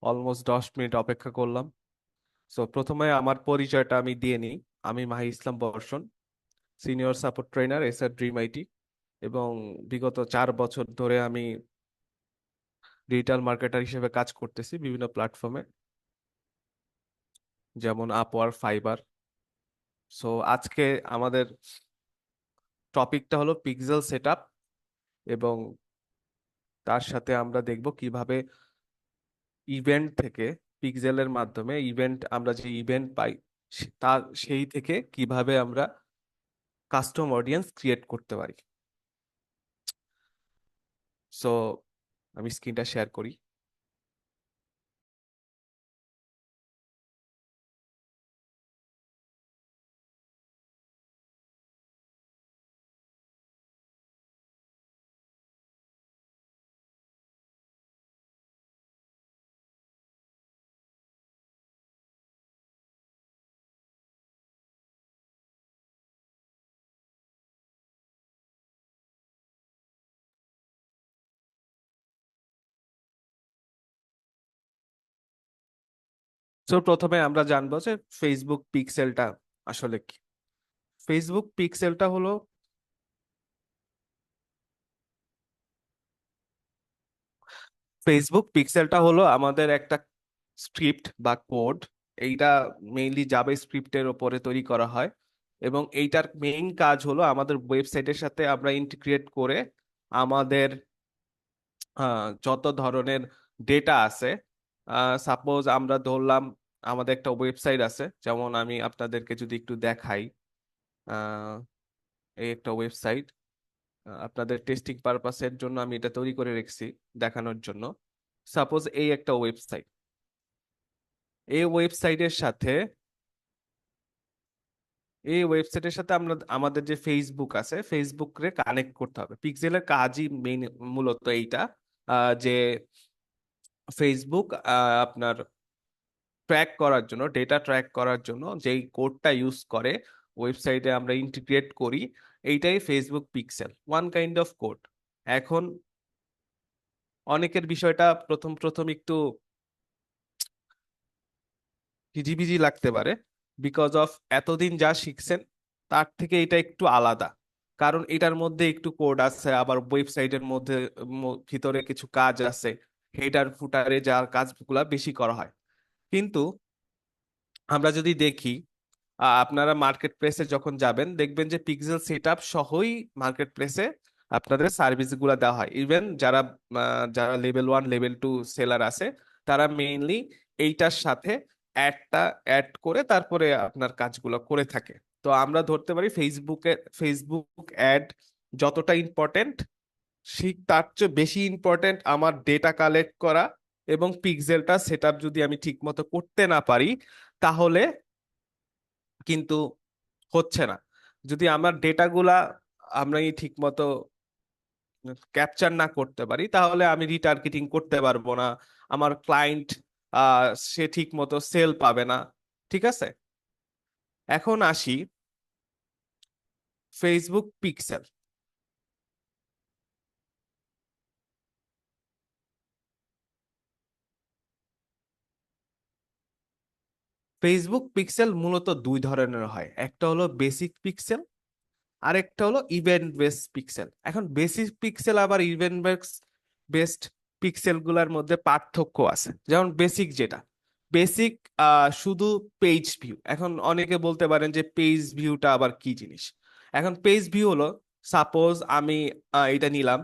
Almost 10 minute অপেক্ষা করলাম। So প্রথমে আমার পরিচয়টা আমি দিয়ে নিই। আমি মাহি ইসলাম বর্ষণ, senior support trainer SR dream IT, এবং বিগত 4 বছর ধরে আমি ডিজিটাল মার্কেটার হিসেবে কাজ করতেছি বিভিন্ন প্ল্যাটফর্মে, যেমন আপওয়ার্ক, ফাইবার। সো আজকে আমাদের টপিকটা হলো পিক্সেল সেটআপ, এবং তার সাথে আমরা দেখব কিভাবে ইভেন্ট থেকে, পিক্সেলের মাধ্যমে ইভেন্ট, আমরা যে ইভেন্ট পাই তার সেই থেকে কিভাবে আমরা কাস্টম অডিয়েন্স ক্রিয়েট করতে পারি। সো আমি স্ক্রিনটা শেয়ার করি। সো প্রথমে আমরা জানবো যে ফেসবুক পিক্সেলটা আসলে কি। ফেসবুক পিক্সেলটা হলো ফেসবুক পিক্সেলটা হলো আমাদের একটা স্ক্রিপ্ট বা কোড। এইটা মেইনলি জাভা স্ক্রিপ্টের ওপরে তৈরি করা হয়, এবং এইটার মেইন কাজ হলো আমাদের ওয়েবসাইটের সাথে আমরা ইন্টিগ্রেট করে আমাদের যত ধরনের ডেটা আছে, সাপোজ আমরা ধরলাম আমাদের একটা ওয়েবসাইট আছে, যেমন আমি আপনাদেরকে যদি একটু দেখাই। আহ, এই একটা ওয়েবসাইট, আপনাদের টেস্টিং পারপাসের জন্য আমি এটা তৈরি করে রেখেছি দেখানোর জন্য। সাপোজ এই একটা ওয়েবসাইট, এই ওয়েবসাইটের সাথে আমরা আমাদের যে ফেসবুক আছে, ফেসবুকে কানেক্ট করতে হবে। পিক্সেলের কাজই মেইন মূলত এইটা, যে ফেসবুক আপনার ট্র্যাক করার জন্য, ডেটা ট্র্যাক করার জন্য যেই কোডটা ইউজ করে ওয়েবসাইটে আমরা ইন্টিগ্রেট করি, এইটাই Facebook pixel, one kind of code. এখন অনেকের বিষয়টা প্রথম প্রথম একটু হিজিবিজি লাগতে পারে, বিকজ অফ এতদিন যা শিখছেন তার থেকে এটা একটু আলাদা। কারণ এটার মধ্যে একটু কোড আছে, আবার ওয়েবসাইটের মধ্যে ভিতরে কিছু কাজ আছে, হেডার ফুটারে যার কাজগুলা বেশি করা হয়। কিন্তু আমরা যদি দেখি, আপনারা মার্কেট প্লেসে যখন যাবেন দেখবেন যে পিক্সেল সেটআপ সহই মার্কেট প্লেসে আপনাদের সার্ভিস গুলা দেওয়া হয়। ইভেন যারা যারা লেভেল 1 লেভেল 2 সেলার আছে, তারা মেইনলি এইটার সাথে অ্যাড করে তারপরে আপনার কাজগুলো করে থাকে। তো আমরা ধরতে পারি ফেসবুক অ্যাড যতটা ইম্পর্টেন্ট, ঠিক তার চেয়ে বেশি ইম্পর্টেন্ট আমার ডেটা কালেক্ট করা, এবং পিক্সেলটা সেটআপ যদি আমি ঠিক মতো করতে না পারি তাহলে কিন্তু হচ্ছে না। যদি আমার ডেটাগুলা আমরা ঠিক মতো ক্যাপচার না করতে পারি তাহলে আমি রিটার্গেটিং করতে পারবো না, আমার ক্লায়েন্ট সে ঠিক মতো সেল পাবে না। ঠিক আছে, এখন আসি ফেসবুক পিক্সেল। ফেসবুক পিক্সেল মূলত দুই ধরনের হয়, একটা হলো বেসিক পিক্সেল, আরেকটা হলো ইভেন্ট বেসড পিক্সেল। এখন বেসিক পিক্সেল আবার ইভেন্ট বেসড পিক্সেল গুলার মধ্যে পার্থক্য আছে। যেমন বেসিক যেটা, বেসিক শুধু পেজ ভিউ। এখন অনেকে বলতে পারেন যে পেজ ভিউটা আবার কি জিনিস। এখন পেজ ভিউ হলো, সাপোজ আমি এটা নিলাম,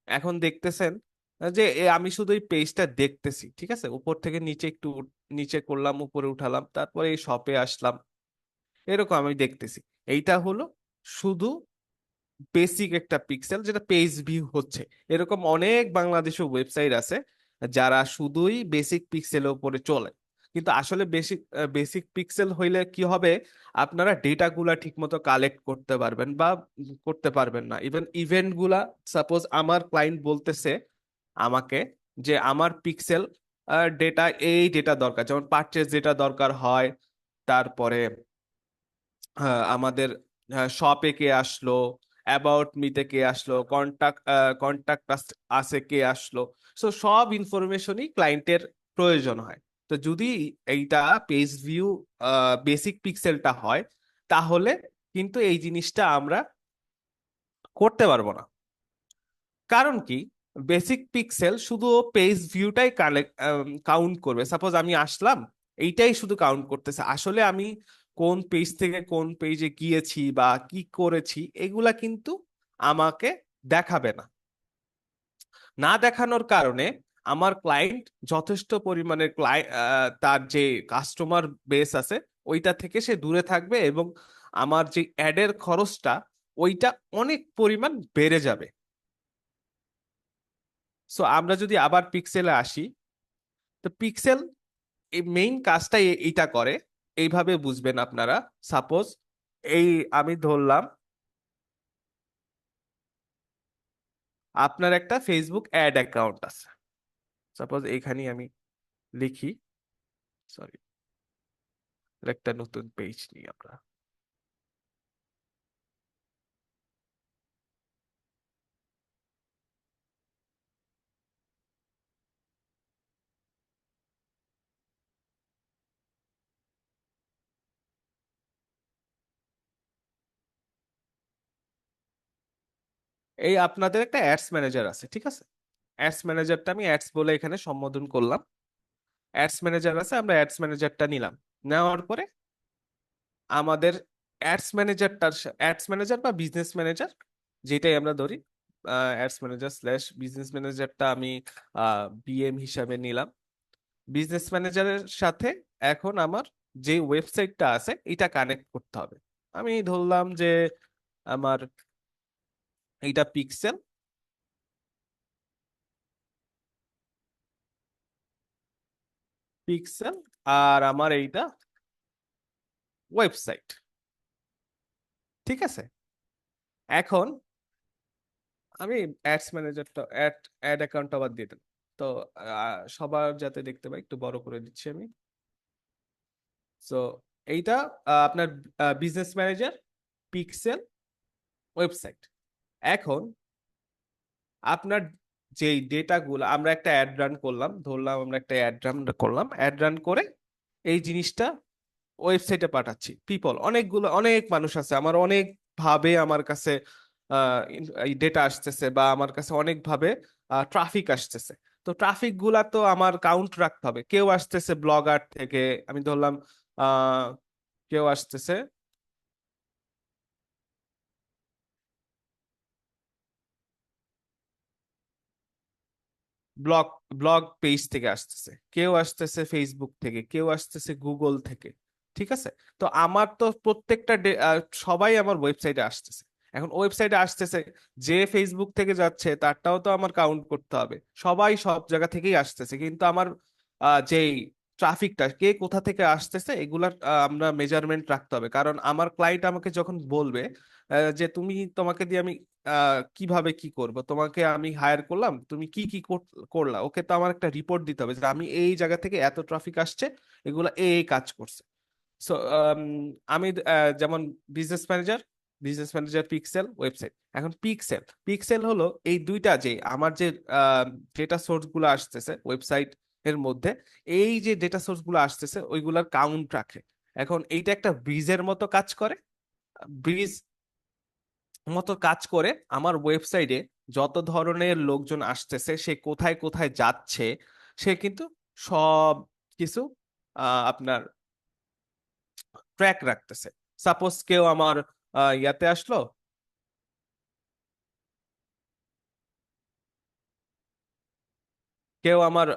এখন দেখতেছেন যে আমি শুধু এই পেজটা দেখতেছি, ঠিক আছে, উপর থেকে নিচে একটু নিচে করলাম, উপরে উঠালাম, তারপরে এই শপে আসলাম, এরকম আমি দেখতেছি। এইটা হলো শুধু বেসিক একটা পিক্সেল, যেটা পেজ ভিউ হচ্ছে। এরকম অনেক বাংলাদেশের ওয়েবসাইট আছে যারা শুধুই বেসিক পিক্সেলের উপরে চলে। কিন্তু আসলে বেসিক পিক্সেল হইলে কি হবে, আপনারা ডেটা গুলা ঠিক মতো কালেক্ট করতে পারবেন বা করতে পারবেন না। ইভেন্ট গুলা, সাপোজ আমার ক্লায়েন্ট বলতেছে আমাকে যে আমার পিক্সেল ডেটা, এই ডেটা দরকার, যেমন পারচেজ ডেটা দরকার হয়, তারপরে আমাদের শপে কে আসলো, অ্যাবাউট মিতে কে আসলো, কন্টাক্ট আছে কে আসলো। সো সব ইনফরমেশনই ক্লায়েন্টের প্রয়োজন হয়। তো যদি এইটা পেজ ভিউ বেসিক পিক্সেলটা হয়, তাহলে কিন্তু এই জিনিসটা আমরা করতে পারবো না। কারণ কি, বেসিক পিক্সেল শুধু পেজ ভিউটাই কাউন্ট করবে। সাপোজ আমি আসলাম, এইটাই শুধু কাউন্ট করতেছে, আসলে আমি কোন পেজ থেকে কোন পেজে গিয়েছি বা কি করেছি এগুলা কিন্তু আমাকে দেখাবে না। না দেখানোর কারণে আমার ক্লায়েন্ট যথেষ্ট পরিমাণে তার যে কাস্টমার বেস আছে ওইটা থেকে সে দূরে থাকবে, এবং আমার যে অ্যাডের খরচটা ওইটা অনেক পরিমাণ বেড়ে যাবে। সো আমরা যদি আবার পিক্সেলে আসি, তো পিক্সেল এই মেইন কাজটা এইটা করে। এইভাবে বুঝবেন আপনারা। সাপোজ এই আমি ধরলাম আপনার একটা ফেসবুক অ্যাড অ্যাকাউন্ট আছে। সাপোজ এইখানে আমি লিখি, সরি, একটা নতুন পেজ নিই আমরা। এই আপনাদের একটা অ্যাডস ম্যানেজার আছে, ঠিক আছে? অ্যাডস ম্যানেজারটা আমি অ্যাডস বলে এখানে সম্বোধন করলাম। অ্যাডস ম্যানেজার আছে, আমরা অ্যাডস ম্যানেজারটা নিলাম। নেওয়ার পরে আমাদের অ্যাডস ম্যানেজার বা বিজনেস ম্যানেজার যেটাই আমরা ধরি, অ্যাডস ম্যানেজার স্ল্যাশ বিজনেস ম্যানেজারটা আমি বিএম হিসাবে নিলাম। বিজনেস ম্যানেজারের সাথে এখন আমার যে ওয়েবসাইটটা আছে এটা কানেক্ট করতে হবে। আমি ধরলাম যে আমার এইটা পিক্সেল, পিক্সেল, আর আমার এইটা ওয়েবসাইট, ঠিক আছে? এখন আমি অ্যাডস ম্যানেজারটা অ্যাড অ্যাকাউন্ট আবার দিয়ে দিলাম। তো সবার যাতে দেখতে পাই একটু বড় করে দিচ্ছি আমি। সো এইটা আপনার বিজনেস ম্যানেজার, পিক্সেল, ওয়েবসাইট। এখন আপনার যেই ডেটাগুলো আমরা একটা অ্যাড রান করলাম, ধরলাম আমরা একটা অ্যাড রান করলাম, অ্যাড রান করে এই জিনিসটা ওয়েবসাইটে পাঠাচ্ছি। অনেকগুলো অনেক মানুষ আছে, আমার অনেক ভাবে আমার কাছে এই ডেটা আসতেছে, বা আমার কাছে অনেক ভাবে ট্রাফিক আসতেছে। তো ট্রাফিক গুলা তো আমার কাউন্ট রাখতে হবে। কেউ আসতেছে ব্লগার থেকে, আমি ধরলাম আহ কেউ আসতেছে ব্লগ ব্লগ পেজ থেকে, আসতেছে কেউ, আসতেছে ফেসবুক থেকে, কেউ আসতেছে গুগল থেকে, ঠিক আছে? তো আমার তো প্রত্যেকটা সবাই আমার ওয়েবসাইটে আসতেছে। এখন ওয়েবসাইটে আসতেছে, যে ফেসবুক থেকে যাচ্ছে তারটাও তো আমার কাউন্ট করতে হবে। সবাই সব জায়গা থেকেই আসতেছে, কিন্তু আমার যেই ট্রাফিকটা কে কোথা থেকে আসতেছে এগুলার আমরা মেজারমেন্ট রাখতে হবে। কারণ আমার ক্লায়েন্ট আমাকে যখন বলবে যে তোমাকে দিয়ে আমি কিভাবে কি করব, তোমাকে আমি হায়ার করলাম, তুমি কি কি করলা, ওকে তো আমার একটা রিপোর্ট দিতে হবে যে আমি এই জায়গা থেকে এত ট্রাফিক আসছে, এগুলা এই কাজ করছে। সো আমি যেমন বিজনেস ম্যানেজার, পিক্সেল, ওয়েবসাইট। এখন পিক্সেল পিক্সেল হলো এই দুইটা, যে আমার যে ডেটা সোর্স গুলো আসতেছে ওয়েবসাইট এর মধ্যে, এই যে ডেটা সোর্স গুলো আসতেছে ওইগুলার কাউন্ট রাখে। এখন এইটা একটা ব্রিজের মতো কাজ করে। ব্রিজ মতো কাজ করে আমার ওয়েবসাইটে যত ধরনের লোকজন আসতেছে, সে কোথায় কোথায় যাচ্ছে, সে কিন্তু সব কিছু আপনার ট্র্যাক রাখতেছে। সাপোজ কেউ আমার ইয়াতে আসলো, কেউ আমার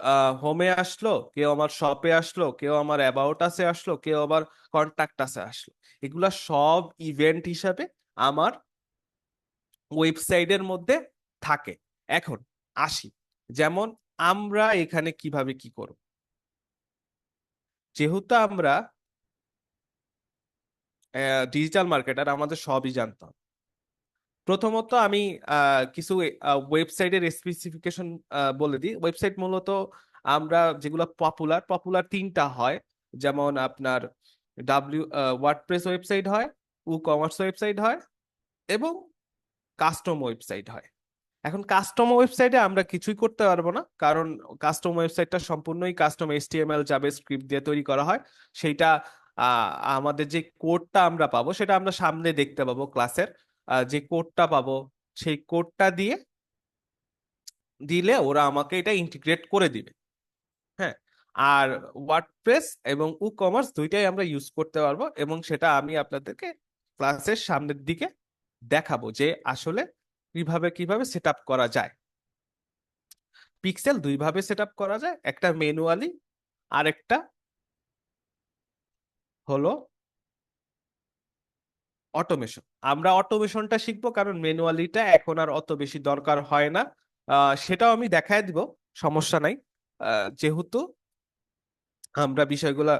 হোমে আসলো, কেউ আমার শপে আসলো, কেউ আমার অ্যাবাউট আসে আসলো, কেউ আবার কন্টাক্ট আসে আসলো, এগুলা সব ইভেন্ট হিসাবে আমার ওয়েবসাইটের মধ্যে থাকে। এখন আসি, যেমন আমরা এখানে কিভাবে কি করব। যেহেতু আমরা ডিজিটাল মার্কেটার, আমাদের সবই জানতে হবে। প্রথমত আমি কিছু ওয়েবসাইটের স্পেসিফিকেশন বলে দিই। ওয়েবসাইট মূলত আমরা যেগুলো পপুলার পপুলার তিনটা হয়। যেমন আপনার ওয়ার্ডপ্রেস ওয়েবসাইট হয়, ই কমার্স ওয়েবসাইট হয়, এবং কাস্টম ওয়েবসাইট হয়। এখন কাস্টম ওয়েবসাইটে আমরা কিছুই করতে পারবো না, কারণ কাস্টম ওয়েবসাইটটা সম্পূর্ণই কাস্টম এইচটিএমএল জাভাস্ক্রিপ্ট দিয়ে তৈরি করা হয়। সেইটা আমাদের যে কোডটা আমরা পাবো সেটা আমরা সামনে দেখতে পাবো ক্লাসের। যে কোডটা পাবো সেই কোডটা দিলে ওরা আমাকে এটা ইন্টিগ্রেট করে দিবে। হ্যাঁ। আর ওয়ার্ডপ্রেস এবং ই কমার্স দুইটাই আমরা ইউজ করতে পারবো, এবং সেটা আমি আপনাদেরকে ক্লাসের সামনের দিকে দেখাবো যে আসলে কিভাবে কিভাবে সেট আপ করা যায়। পিক্সেল দুই ভাবে সেট আপ করা যায়, একটা ম্যানুয়ালি, আর একটা হলো অটোমেশন। আমরা অটোমেশনটা শিখবো, কারণ ম্যানুয়ালিটা এখন আর অত বেশি দরকার হয় না। সেটাও আমি দেখায় দিব, সমস্যা নাই। যেহেতু আমরা বিষয়গুলা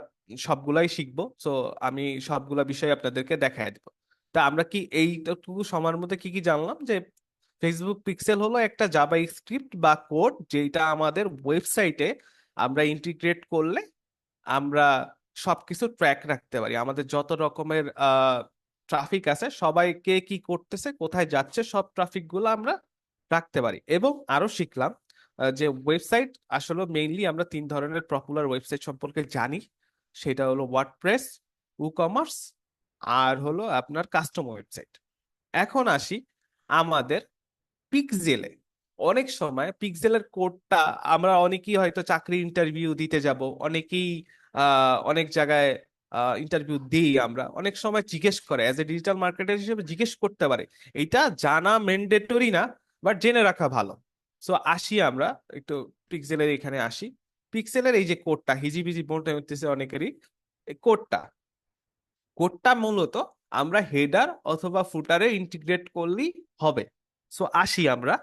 সবগুলাই শিখবো, তো আমি সবগুলা বিষয় আপনাদেরকে দেখায় দিব। তা আমরা কি এইটুকু সময়ের মধ্যে কি কি জানলাম, যে ফেসবুক পিক্সেল হলো একটা জাভা স্ক্রিপ্ট বা কোড, যেটা আমাদের ওয়েবসাইটে আমরা ইন্টিগ্রেট করলে আমরা সবকিছু ট্র্যাক রাখতে পারি। আমাদের যত রকমের ট্রাফিক আছে, সবাই কে কি করতেছে, কোথায় যাচ্ছে, সব ট্রাফিক গুলো আমরা রাখতে পারি। এবং আরো শিখলাম যে ওয়েবসাইট আসলে মেইনলি আমরা তিন ধরনের পপুলার ওয়েবসাইট সম্পর্কে জানি। সেটা হলো ওয়ার্ডপ্রেস, ই কমার্স, আর হলো আপনার কাস্টম ওয়েবসাইট। এখন আসি আমাদের পিক্সেলে। অনেক সময় পিক্সেলের কোডটা আমরা অনেকেই হয়তো চাকরি ইন্টারভিউ দিতে যাব, অনেকেই অনেক জায়গায় ইন্টারভিউ দিই, আমরা অনেক সময় জিজ্ঞেস করে অ্যাজ এ ডিজিটাল মার্কেটার হিসেবে জিজ্ঞেস করতে পারে। এটা জানা ম্যান্ডেটরি না, বাট জেনে রাখা ভালো। সো আসি আমরা একটু পিক্সেলের এখানে আসি। পিক্সেলের এই যে কোডটা হিজিবিজি বলতে হচ্ছে অনেকেরই, এই কোডটা মূলত আমরা হেডার অথবা ফুটারে ইন্টিগ্রেট করলেই হবে। সো আসি আমরা,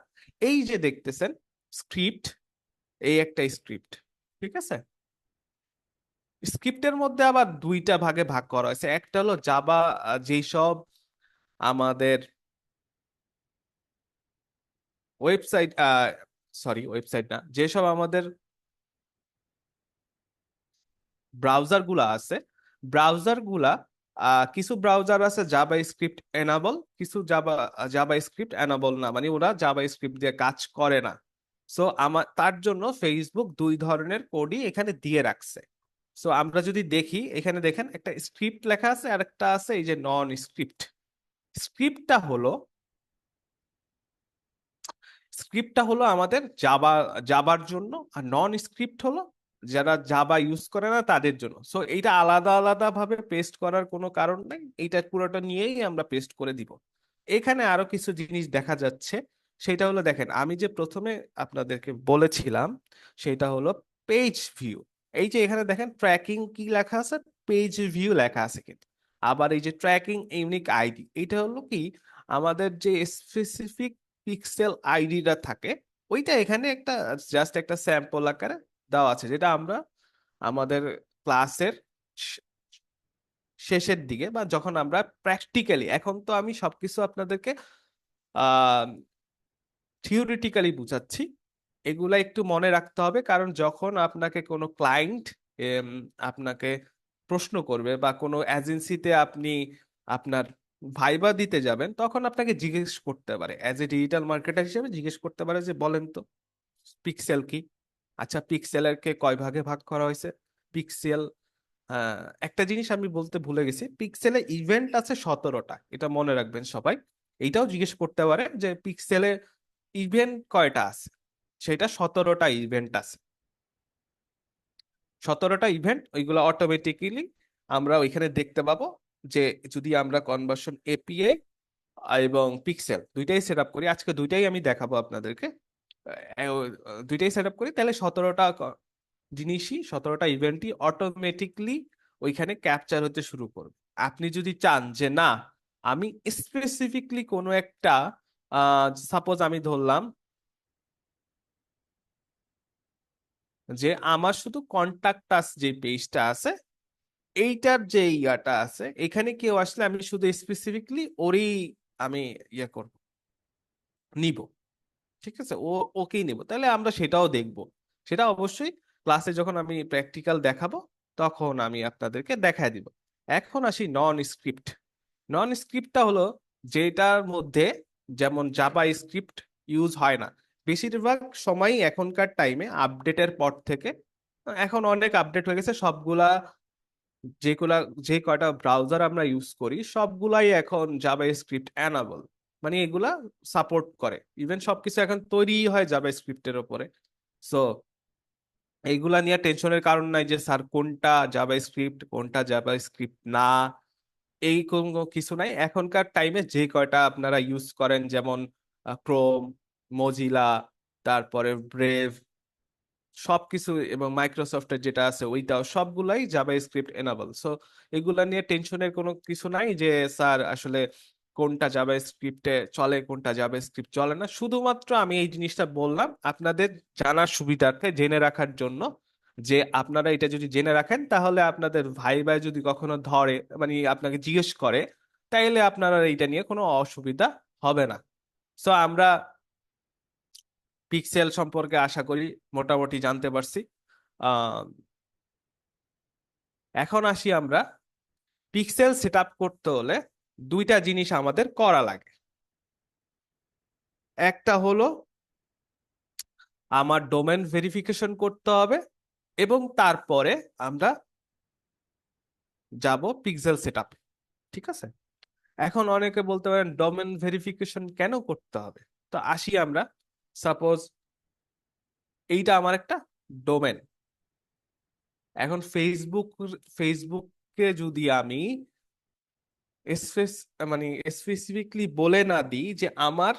এই যে দেখতেছেন স্ক্রিপ্ট, এই একটা স্ক্রিপ্ট, ঠিক আছে। স্ক্রিপ্টের মধ্যে আবার দুইটা ভাগে ভাগ করা হয়েছে। একটা হলো জাভা, যেই সব আমাদের ওয়েবসাইট, সরি ওয়েবসাইট না, যেসব আমাদের ব্রাউজার গুলা আছে, ব্রাউজার গুলা কিছু ব্রাউজার আছে জাভা স্ক্রিপ্ট এনাবল, কিছু জাভা স্ক্রিপ্ট এনাবল না, মানে ওরা জাভা স্ক্রিপ্ট দিয়ে কাজ করে না। সো আমার তার জন্য ফেসবুক দুই ধরনের কোডই এখানে দিয়ে রাখছে। সো আমরা যদি দেখি, এখানে দেখেন একটা স্ক্রিপ্ট লেখা আছে আর একটা আছে এই যে নন স্ক্রিপ্ট। স্ক্রিপ্টটা হলো স্ক্রিপ্টটা হলো আমাদের জাবার জন্য, আর নন স্ক্রিপ্ট হলো যারা জাবা ইউজ করে না তাদের জন্য। সো এইটা আলাদা আলাদা ভাবে পেস্ট করার কোনো কারণ নেই, এইটা পুরোটা নিয়েই আমরা পেস্ট করে দিব। এখানে আরো কিছু জিনিস দেখা যাচ্ছে। সেটা হলো দেখেন, আমি যে প্রথমে আপনাদেরকে বলেছিলাম সেটা হলো পেজ ভিউ। এই যে এখানে দেখেন ট্র্যাকিং কি লেখা আছে, পেজ ভিউ লেখা আছে কিন্তু। আবার এই যে ট্র্যাকিং ইউনিক আইডি, এটা হলো কি আমাদের যে স্পেসিফিক পিক্সেল আইডিটা থাকে, ওইটা এখানে একটা জাস্ট একটা স্যাম্পল আকারে দেওয়া আছে, যেটা আমরা আমাদের ক্লাসের শেষের দিকে বা যখন আমরা প্র্যাকটিক্যালি, এখন তো আমি সবকিছু আপনাদেরকে আহ থিওরিটিক্যালি বুঝাচ্ছি, এগুলা একটু মনে রাখতে হবে, কারণ যখন আপনাকে কোনো ক্লায়েন্ট আপনাকে প্রশ্ন করবে বা কোনো এজেন্সিতে আপনি আপনার ভাইবা দিতে যাবেন, তখন আপনাকে জিজ্ঞেস করতে পারে অ্যাজ এ ডিজিটাল মার্কেটার হিসেবে, জিজ্ঞেস করতে পারে যে বলেন তো পিক্সেল কি। আচ্ছা, পিক্সেলের কে কয় ভাগে ভাগ করা হয়েছে? পিক্সেল, একটা জিনিস আমি বলতে ভুলে গেছি, পিক্সেলে ইভেন্ট আছে 17টা, এটা মনে রাখবেন সবাই। এইটাও জিজ্ঞেস করতে পারে যে পিক্সেলে ইভেন্ট কয়টা আছে, সেটা 17টা ইভেন্ট আছে। 17টা ইভেন্ট, ওইগুলো অটোমেটিক্যালি আমরা ওইখানে দেখতে পাবো। যে যদি আমরা কনভার্সন এপিআই এবং পিক্সেল দুইটাই সেট আপ করি, আজকে দুইটাই আমি দেখাবো আপনাদেরকে, দুইটাই সেট আপ করি, তাহলে 17টা জিনিসই, 17টা ইভেন্টই অটোমেটিকলি ওইখানে ক্যাপচার হতে শুরু করবে। আপনি যদি চান যে না, আমি স্পেসিফিকলি কোনো একটা, সাপোজ আমি ধরলাম যে আমার শুধু কন্টাক্ট আস যে পেজটা আছে, এইটার যে ইয়াটা আছে, এখানে কেউ আসলে আমি শুধু স্পেসিফিকলি ওরই আমি ইয়ে করব, নিব। ঠিক আছে, ওকেই নিব, তাহলে আমরা সেটাও দেখব। সেটা অবশ্যই ক্লাসে যখন আমি প্র্যাকটিক্যাল দেখাবো তখন আমি আপনাদেরকে দেখায় দিব। এখন আসি নন স্ক্রিপ্ট। নন স্ক্রিপ্টটা হলো যেটার মধ্যে যেমন জাভা স্ক্রিপ্ট ইউজ হয় না বেশিরভাগ সময়ই এখনকার টাইমে আপডেটের পর থেকে। এখন অনেক আপডেট হয়ে গেছে সবগুলা, যেগুলা যে কয়টা ব্রাউজার আমরা ইউজ করি সবগুলাই এখন জাভা স্ক্রিপ্ট অ্যানাবল, মানে এগুলা সাপোর্ট করে। ইভেন সবকিছু এখন তৈরি হয় জাভা স্ক্রিপ্টের উপরে। সো এইগুলা নিয়ে টেনশনের কারণ নাই যে স্যার কোনটা জাভা স্ক্রিপ্ট কোনটা জাভা স্ক্রিপ্ট না, এই কোনো কিছু নাই। এখনকার টাইমে যে কয়টা আপনারা ইউজ করেন যেমন ক্রোম, মজিলা, তারপরে ব্রেভ, সবকিছু, এবং মাইক্রোসফটের যেটা আছে ওইটাও সবগুলাই জাভা স্ক্রিপ্ট এনাবল। সো এগুলা নিয়ে টেনশনের কোনো কিছু নাই যে স্যার আসলে কোনটা জাভা স্ক্রিপ্টে চলে কোনটা জাভা স্ক্রিপ্ট চলে না। শুধুমাত্র আমি এই জিনিসটা বললাম আপনাদের জানার সুবিধার্থে, জেনে রাখার জন্য, যে আপনারা এটা যদি জেনে রাখেন তাহলে আপনাদের ভাই ভাই যদি কখনো ধরে মানে আপনাকে জিজ্ঞেস করে তাইলে আপনারা এটা নিয়ে কোনো অসুবিধা হবে না। সো আমরা পিক্সেল সম্পর্কে আশা করি মোটামুটি জানতে পারছি। আহ এখন আসি আমরা, পিক্সেল সেট আপ করতে হলে দুইটা জিনিস আমাদের করা লাগে। একটা হলো আমার ডোমেন ভেরিফিকেশন করতে হবে, এবং তারপরে আমরা যাব পিক্সেল সেট আপে। ঠিক আছে, এখন অনেকে বলতে পারেন ডোমেন ভেরিফিকেশন কেন করতে হবে। তো আসি আমরা, সাপোজ এইটা আমার একটা ডোমেন। এখন ফেসবুককে যদি আমি স্পেস মানে স্পেসিফিকলি বলে না দিই যে আমার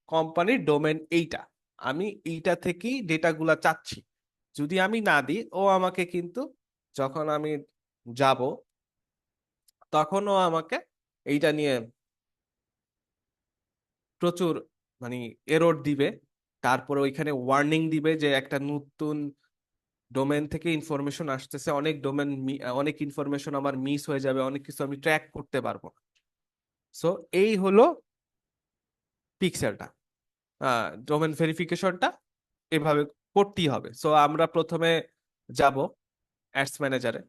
কোম্পানির ডোমেন এইটা, আমি এইটা থেকেই ডেটাগুলা চাচ্ছি, যদি আমি না দিই ও আমাকে কিন্তু যখন আমি যাব তখন ও আমাকে এইটা নিয়ে প্রচুর মানে এরর দিবে। তারপরে ওইখানে ওয়ার্নিং দিবে যে একটা নতুন ডোমেন থেকে ইনফরমেশন আসতেছে, অনেক অনেক ইনফরমেশন আমার মিস হয়ে যাবে, অনেক কিছু আমি ট্র্যাক করতে পারবো না। সো এই হলো পিক্সেলটা, ডোমেন ভেরিফিকেশনটা এভাবে করতেই হবে। সো আমরা প্রথমে যাব অ্যাডস ম্যানেজারে।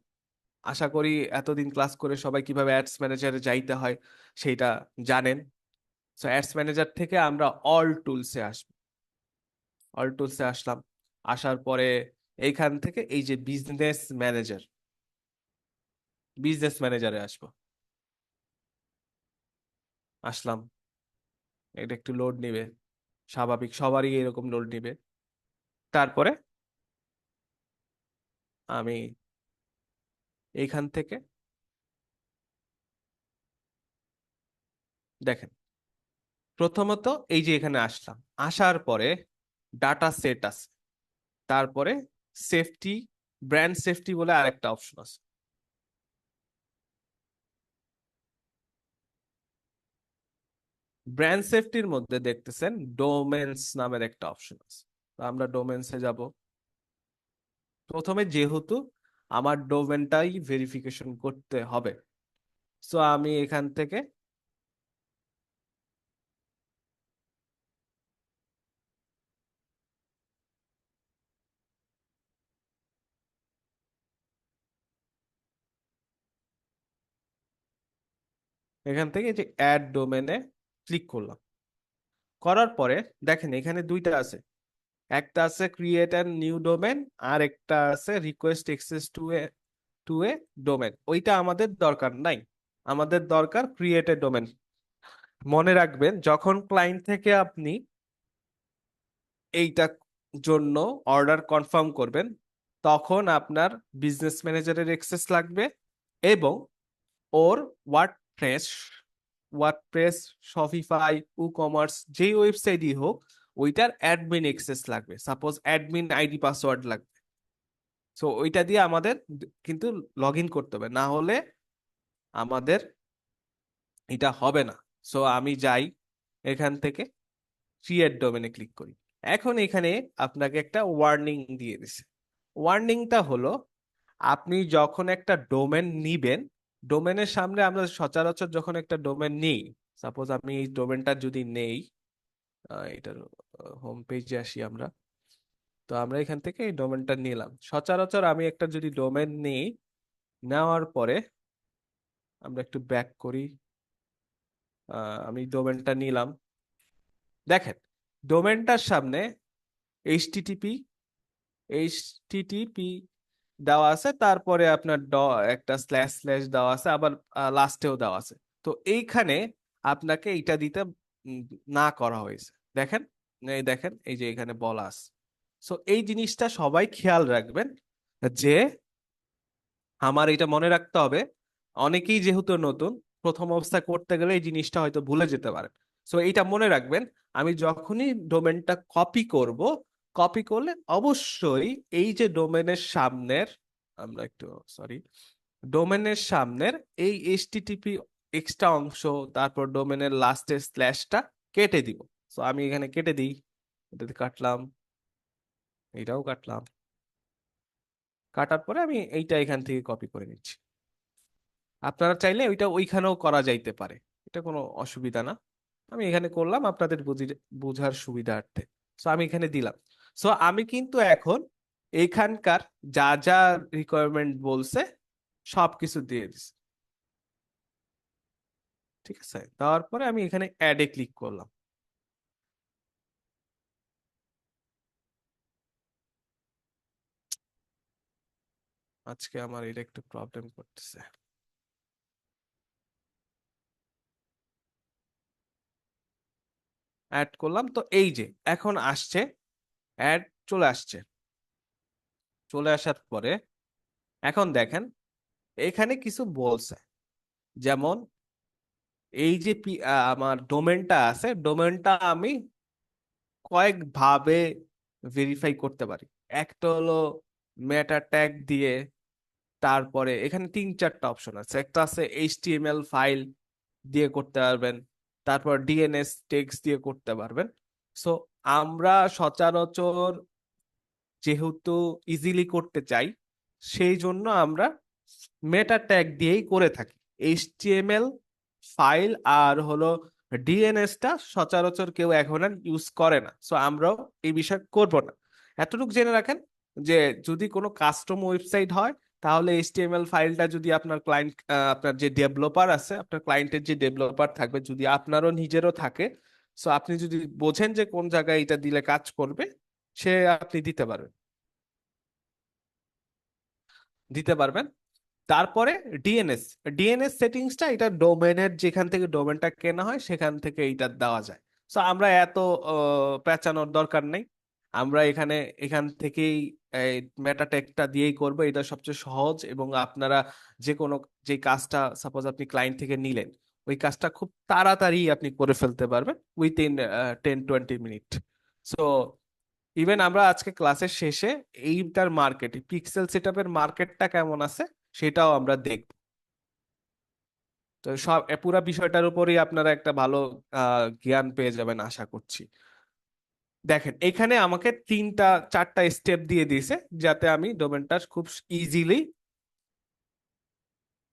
আশা করি এতদিন ক্লাস করে সবাই কিভাবে অ্যাডস ম্যানেজারে যাইতে হয় সেইটা জানেন। সো অ্যাডস ম্যানেজার থেকে আমরা অল টুলসে আসবো। অল টুলসে আসলাম, আসার পরে এইখান থেকে এই যে বিজনেস ম্যানেজারে আসবো। আসলাম, এটা একটু লোড নিবে, স্বাভাবিক সবারই এরকম লোড নিবে। তারপরে আমি এইখান থেকে দেখেন, প্রথমত এই যে এখানে আসলাম, আসার পরে ডাটা সেট আছে, তারপরে সেফটি, ব্র্যান্ড সেফটি বলে আরেকটা অপশন আছে। ব্র্যান্ড সেফটির মধ্যে দেখতেছেন ডোমেনস নামের একটা অপশন আছে। তো আমরা ডোমেনসে যাব। প্রথমে যেহেতু আমার ডোমেনটাই ভেরিফিকেশন করতে হবে, সো আমি এখান থেকে যে অ্যাড ডোমেনে ক্লিক করলাম। করার পরে দেখেন এখানে দুইটা আছে, একটা আছে ক্রিয়েট অ্যান নিউ ডোমেন, আর একটা আছে request access to A domain. ওইটা আমাদের দরকার নাই, আমাদের দরকার ক্রিয়েটেড ডোমেন। মনে রাখবেন যখন ক্লায়েন্ট থেকে আপনি এইটা জন্য অর্ডার কনফার্ম করবেন তখন আপনার বিজনেস ম্যানেজারের অ্যাক্সেস লাগবে, এবং ওর WordPress WordPress Shopify e commerce যেই ওয়েবসাইটই হোক ওইটার অ্যাডমিন অ্যাক্সেস লাগবে, সাপোজ অ্যাডমিন আইডি পাসওয়ার্ড লাগবে। সো ওইটা দিয়ে আমাদের কিন্তু লগ ইন করতে হবে, না হলে আমাদের এটা হবে না। সো আমি যাই এখান থেকে ক্রিয়েট ডোমেনে ক্লিক করি। এখন এখানে আপনাকে একটা ওয়ার্নিং দিয়ে দিছে। ওয়ার্নিংটা হলো আপনি যখন একটা ডোমেন নিবেন, ডোমেনের সামনে আমরা সচরাচর যখন একটা ডোমেন নিই, সাপোজ আমি এই ডোমেনটা যদি নেই, এটার হোম পেজে আসি আমরা। তো আমরা এখান থেকে এই ডোমেনটা নিলাম, সচরাচর আমি একটা যদি ডোমেন নিই, নেওয়ার পরে আমরা একটু ব্যাক করি, আমি ডোমেনটা নিলাম। দেখেন ডোমেনটার সামনে এইচটিটিপি এইচটিটিপি দেওয়া আছে, তারপরে আপনার একটা স্ল্যাশ স্ল্যাশ দেওয়া আছে, আবার লাস্টেও দেওয়া আছে। তো এইখানে আপনাকে এইটা দিতে উম, না করা হয়েছে। দেখেন, এই দেখেন এই যে এখানে বলা আছে। সো এই জিনিসটা সবাই খেয়াল রাখবেন যে আমার এটা মনে রাখতে হবে। অনেকেই যেহেতু নতুন, প্রথম অবস্থায় করতে গেলে এই জিনিসটা হয়তো ভুলে যেতে পারেন। সো এইটা মনে রাখবেন, আমি যখনই ডোমেনটা কপি করব, কপি করলে অবশ্যই এই যে ডোমেনের সামনের, আমরা একটু সরি, ডোমেনের সামনের এই এইচটিটিপি এক্সট্রা অংশ, তারপর ডোমেনের লাস্টের স্ল্যাশটা কেটে দিব। সো আমি এখানে কেটে দিই, এটাতে কাটলাম, এইটাও কাটলাম। কাটার পরে আমি এইটা এখান থেকে কপি করে নিচ্ছি। আপনারা চাইলে ওইটা ওইখানেও করা যাইতে পারে, এটা কোনো অসুবিধা না। আমি এখানে করলাম আপনাদের বুঝার সুবিধার্থে। সো আমি এখানে দিলাম। সো আমি কিন্তু এখন এখানকার যা যা রিকোয়ারমেন্ট বলছে সব কিছু দিয়ে দিছি। ঠিক আছে, দেওয়ার পরে আমি এখানে অ্যাডে ক্লিক করলাম। আজকে আমার এটা একটু প্রবলেম করতেছে। অ্যাড করলাম, তো এই যে এখন আসছে, অ্যাড চলে আসছে। চলে আসার পরে এখন দেখেন এখানে কিছু বলছে, যেমন এই যে আমার ডোমেনটা আছে, ডোমেনটা আমি কয়েক ভাবে ভেরিফাই করতে পারি। একটা হলো মেটা ট্যাগ দিয়ে, তারপরে এখানে তিন চারটা অপশন আছে। একটা আছে এইচটিএমএল ফাইল দিয়ে করতে পারবেন, তারপর ডিএনএস টেক্সট দিয়ে করতে পারবেন। সো আমরা সচরাচর যেহেতু ইজিলি করতে চাই, সেই জন্য আমরা মেটা ট্যাগ দিয়েই করে থাকি। এইচটিএমএল ফাইল আর হলো ডিএনএস টা সচরাচর কেউ এখন আর ইউজ করে না, সো আমরাও এই বিষয় করব না। এতটুকু জেনে রাখেন যে যদি কোনো কাস্টম ওয়েবসাইট হয়, তাহলে এইচটিএমএল ফাইলটা যদি আপনার ক্লায়েন্ট, আপনার যে ডেভেলপার আছে, আপনার ক্লায়েন্টের যে ডেভেলপার থাকবে, যদি আপনারও নিজেরও থাকে, সো আপনি যদি বোঝেন যে কোন জায়গায় এটা দিলে কাজ করবে, সে আপনি দিতে পারবেন। তারপরে ডিএনএস ডিএনএস সেটিংসটা, এটা ডোমেনের যেখান থেকে ডোমেনটা কেনা হয় সেখান থেকে এইটা দেওয়া যায়। সো আমরা এত পেঁচানোর দরকার নেই। আমরা এখান থেকেই এই মেটা ট্যাগটা দিয়েই করবো, এটা সবচেয়ে সহজ। এবং আপনারা যে কোনো, যে কাজটা সাপোজ আপনি ক্লায়েন্ট থেকে নিলেন, ওই কাজটা খুব তাড়াতাড়ি আপনি করে ফেলতে পারবেন উইথিন 10-20 মিনিট। সো ইভেন আমরা আজকে ক্লাসের শেষে এইটার মার্কেট, পিক্সেল সেটআপের মার্কেটটা কেমন আছে সেটাও আমরা দেখব। তো সব পুরা বিষয়টার উপরেই আপনারা একটা ভালো জ্ঞান পেয়ে যাবেন আশা করছি। দেখেন এখানে আমাকে তিনটা চারটা স্টেপ দিয়ে দিয়েছে, যাতে আমি ডোমেনটা খুব ইজিলি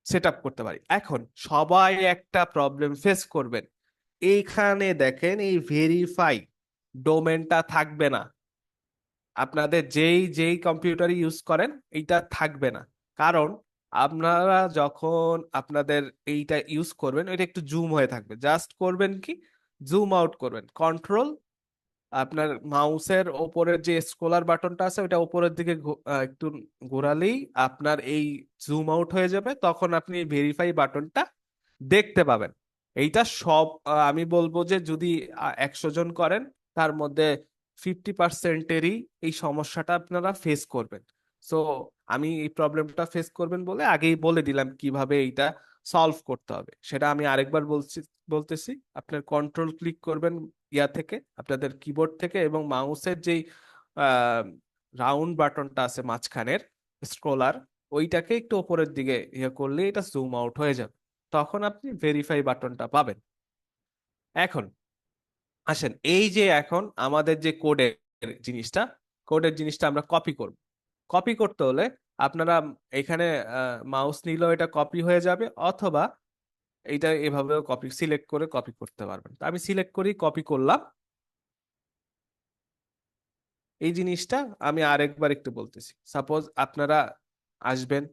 সেট আপ করতে পারি। এখন সবাই একটা প্রবলেম ফেস করবেন, এইখানে দেখেন এই ভেরিফাই ডোমেনটা থাকবে না। আপনাদের যেই যেই কম্পিউটার ইউজ করেন এইটা থাকবে না। কারণ আপনারা যখন আপনাদের এইটা ইউজ করবেন, এটা একটু জুম হয়ে থাকবে। জাস্ট করবেন কি, জুম আউট করবেন, কন্ট্রোল, আপনার মাউসের ওপরের যে স্ক্রলার বাটনটা আছে ওটা উপরের দিকে একটু ঘোরালেই আপনার এই জুম আউট হয়ে যাবে, তখন আপনি ভেরিফাই বাটনটা দেখতে পাবেন। এইটা সব আমি বলবো যে যদি 100 জন করেন, তার মধ্যে 50%-এরই এই সমস্যাটা আপনারা ফেস করবেন। সো আমি এই প্রবলেমটা ফেস করবেন বলে আগেই বলে দিলাম কিভাবে এইটা সলভ করতে হবে। সেটা আমি আরেকবার বলতেছি। আপনার কন্ট্রোল ক্লিক করবেন ইয়া থেকে, আপনাদের কিবোর্ড থেকে, এবং মাউসের যেই রাউন্ড বাটনটা আছে মাঝখানের স্ক্রলার, ওইটাকে একটু উপরের দিকে ইয়ে করলে এটা জুম আউট হয়ে যাবে, তখন আপনি ভেরিফাই বাটনটা পাবেন। এখন আসেন, এই যে এখন আমাদের যে কোডের জিনিসটা আমরা কপি করব। কপি করতে হলে আপনারা এখানে মাউস নিলেও এটা কপি হয়ে যাবে, অথবা এইটা এভাবেও কপি সিলেক্ট করে কপি করতে পারবেন। তো আমি সিলেক্ট করি, কপি করলাম এই জিনিসটা। আমি আরেকবার একটু বলতেছি, সাপোজ আপনারা আসবেন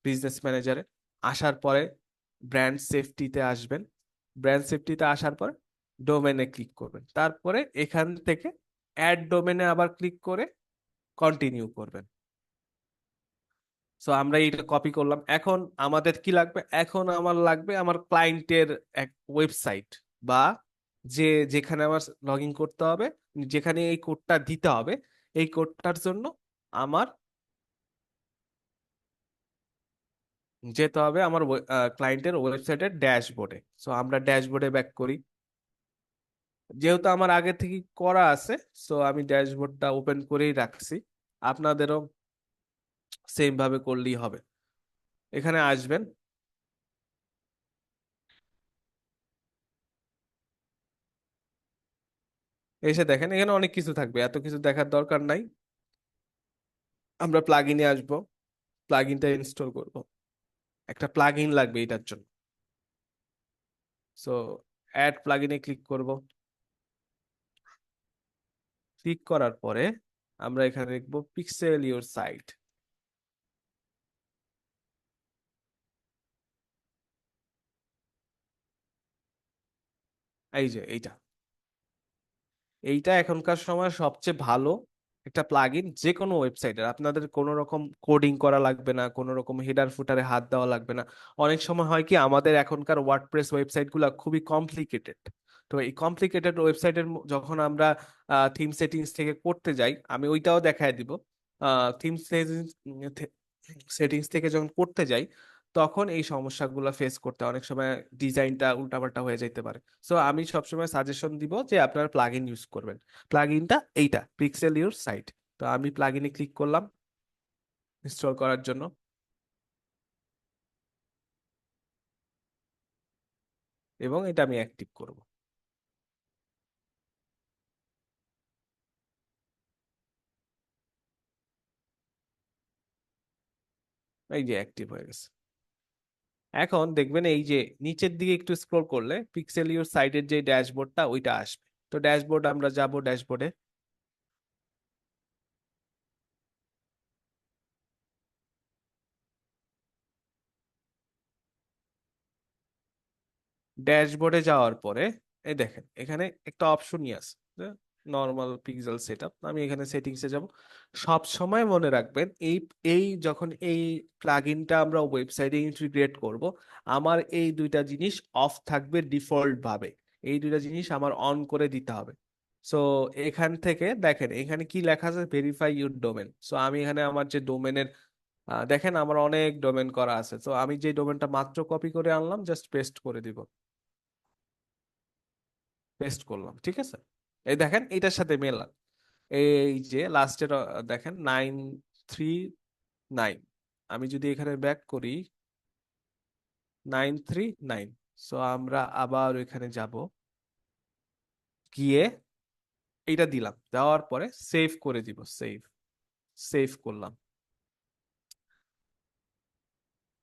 বিজনেস ম্যানেজারে, আসার পরে ব্র্যান্ড সেফটিতে আসবেন। ব্র্যান্ড সেফটিতে আসার পরে ডোমেনে ক্লিক করবেন, তারপরে এখান থেকে অ্যাড ডোমেনে আবার ক্লিক করে কন্টিনিউ করবেন। সো আমরা এটা কপি করলাম। এখন আমাদের কি লাগবে, এখন আমার লাগবে আমার ক্লায়েন্টের এক ওয়েবসাইট, বা যে যেখানে আমার লগ ইন করতে হবে, যেখানে এই কোডটা দিতে হবে, এই কোডটার জন্য আমার যেতে হবে আমার ক্লায়েন্টের ওয়েবসাইটের ড্যাশবোর্ডে। সো আমরা ড্যাশবোর্ডে ব্যাক করি। যেহেতু আমার আগে থেকে করা আছে, সো আমি ড্যাশবোর্ডটা ওপেন করেই রাখছি। আপনাদেরও সেম ভাবে করলেই হবে। এখানে আসবেন, এসে দেখেন এখানে অনেক কিছু থাকবে, এত কিছু দেখার দরকার নাই। আমরা প্লাগইনে আসবো, প্লাগইনটা ইনস্টল করব। একটা প্লাগইন লাগবে এটার জন্য। সো অ্যাড প্লাগইনে ক্লিক করব। ক্লিক করার পরে আমরা এখানে লিখবো পিক্সেল ইউর সাইট। এই যে এইটা, এইটা এখনকার সময় সবচেয়ে ভালো একটা প্লাগইন। যে কোনো ওয়েবসাইটের আপনাদের কোনো রকম কোডিং করা লাগবে না, কোনো রকম হেডার ফুটারে হাত দেওয়া লাগবে না। অনেক সময় হয় কি, আমাদের এখনকার ওয়ার্ডপ্রেস ওয়েবসাইট গুলা খুবই কমপ্লিকেটেড। তো এই কমপ্লিকেটেড ওয়েবসাইটের যখন আমরা থিম সেটিংস থেকে করতে যাই, আমি ওইটাও দেখায় দিব। থিম সেটিংস থেকে যখন করতে যাই, তখন এই সমস্যাগুলো ফেস করতে অনেক সময় ডিজাইনটা উল্টাপাল্টা হয়ে যেতে পারে। সো আমি সবসময় সাজেশন দিব যে আপনার প্লাগইন ইউজ করবেন। প্লাগইনটা এইটা, পিক্সেল ইউর সাইট। তো আমি প্লাগইনে ক্লিক করলাম ইনস্টল করার জন্য, এবং এটা আমি অ্যাক্টিভ করব। এই যে অ্যাক্টিভ হয়ে গেছে। এখন দেখবেন এই যে নিচের দিকে একটু স্ক্রল করলে পিক্সেল ইউর সাইটের যে ড্যাশবোর্ডটা ওইটা আসবে। তো ড্যাশবোর্ড আমরা যাব, ড্যাশবোর্ডে। ড্যাশবোর্ডে যাওয়ার পরে এই দেখেন এখানে একটা অপশনই আছে, নর্মাল পিক্সেল সেটআপ। আমি এখানে সেটিংসে যাব। সব সময় মনে রাখবেন এই এই যখন এই প্লাগইনটা আমরা ওয়েবসাইটে ইন্টিগ্রেট করব, আমার এই দুইটা জিনিস অফ থাকবে ডিফল্ট ভাবে। এই দুইটা জিনিস আমার অন করে দিতে হবে। সো এখান থেকে দেখেন এখানে কি লেখা আছে, ভেরিফাই ইউর ডোমেন। সো আমি এখানে আমার যে ডোমেনের, দেখেন আমার অনেক ডোমেন করা আছে। তো আমি যে ডোমেনটা মাত্র কপি করে আনলাম, জাস্ট পেস্ট করে দিব। পেস্ট করলাম, ঠিক আছে। এই দেখেন এটার সাথে মেলান। এই যে লাস্টের দেখেন 939। আমি যদি এখানে ব্যাক করি, 939। সো আমরা আবার এখানে যাব, গিয়ে এইটা দিলাম, দেওয়ার পরে সেভ করে দিব। সেভ, সেভ করলাম।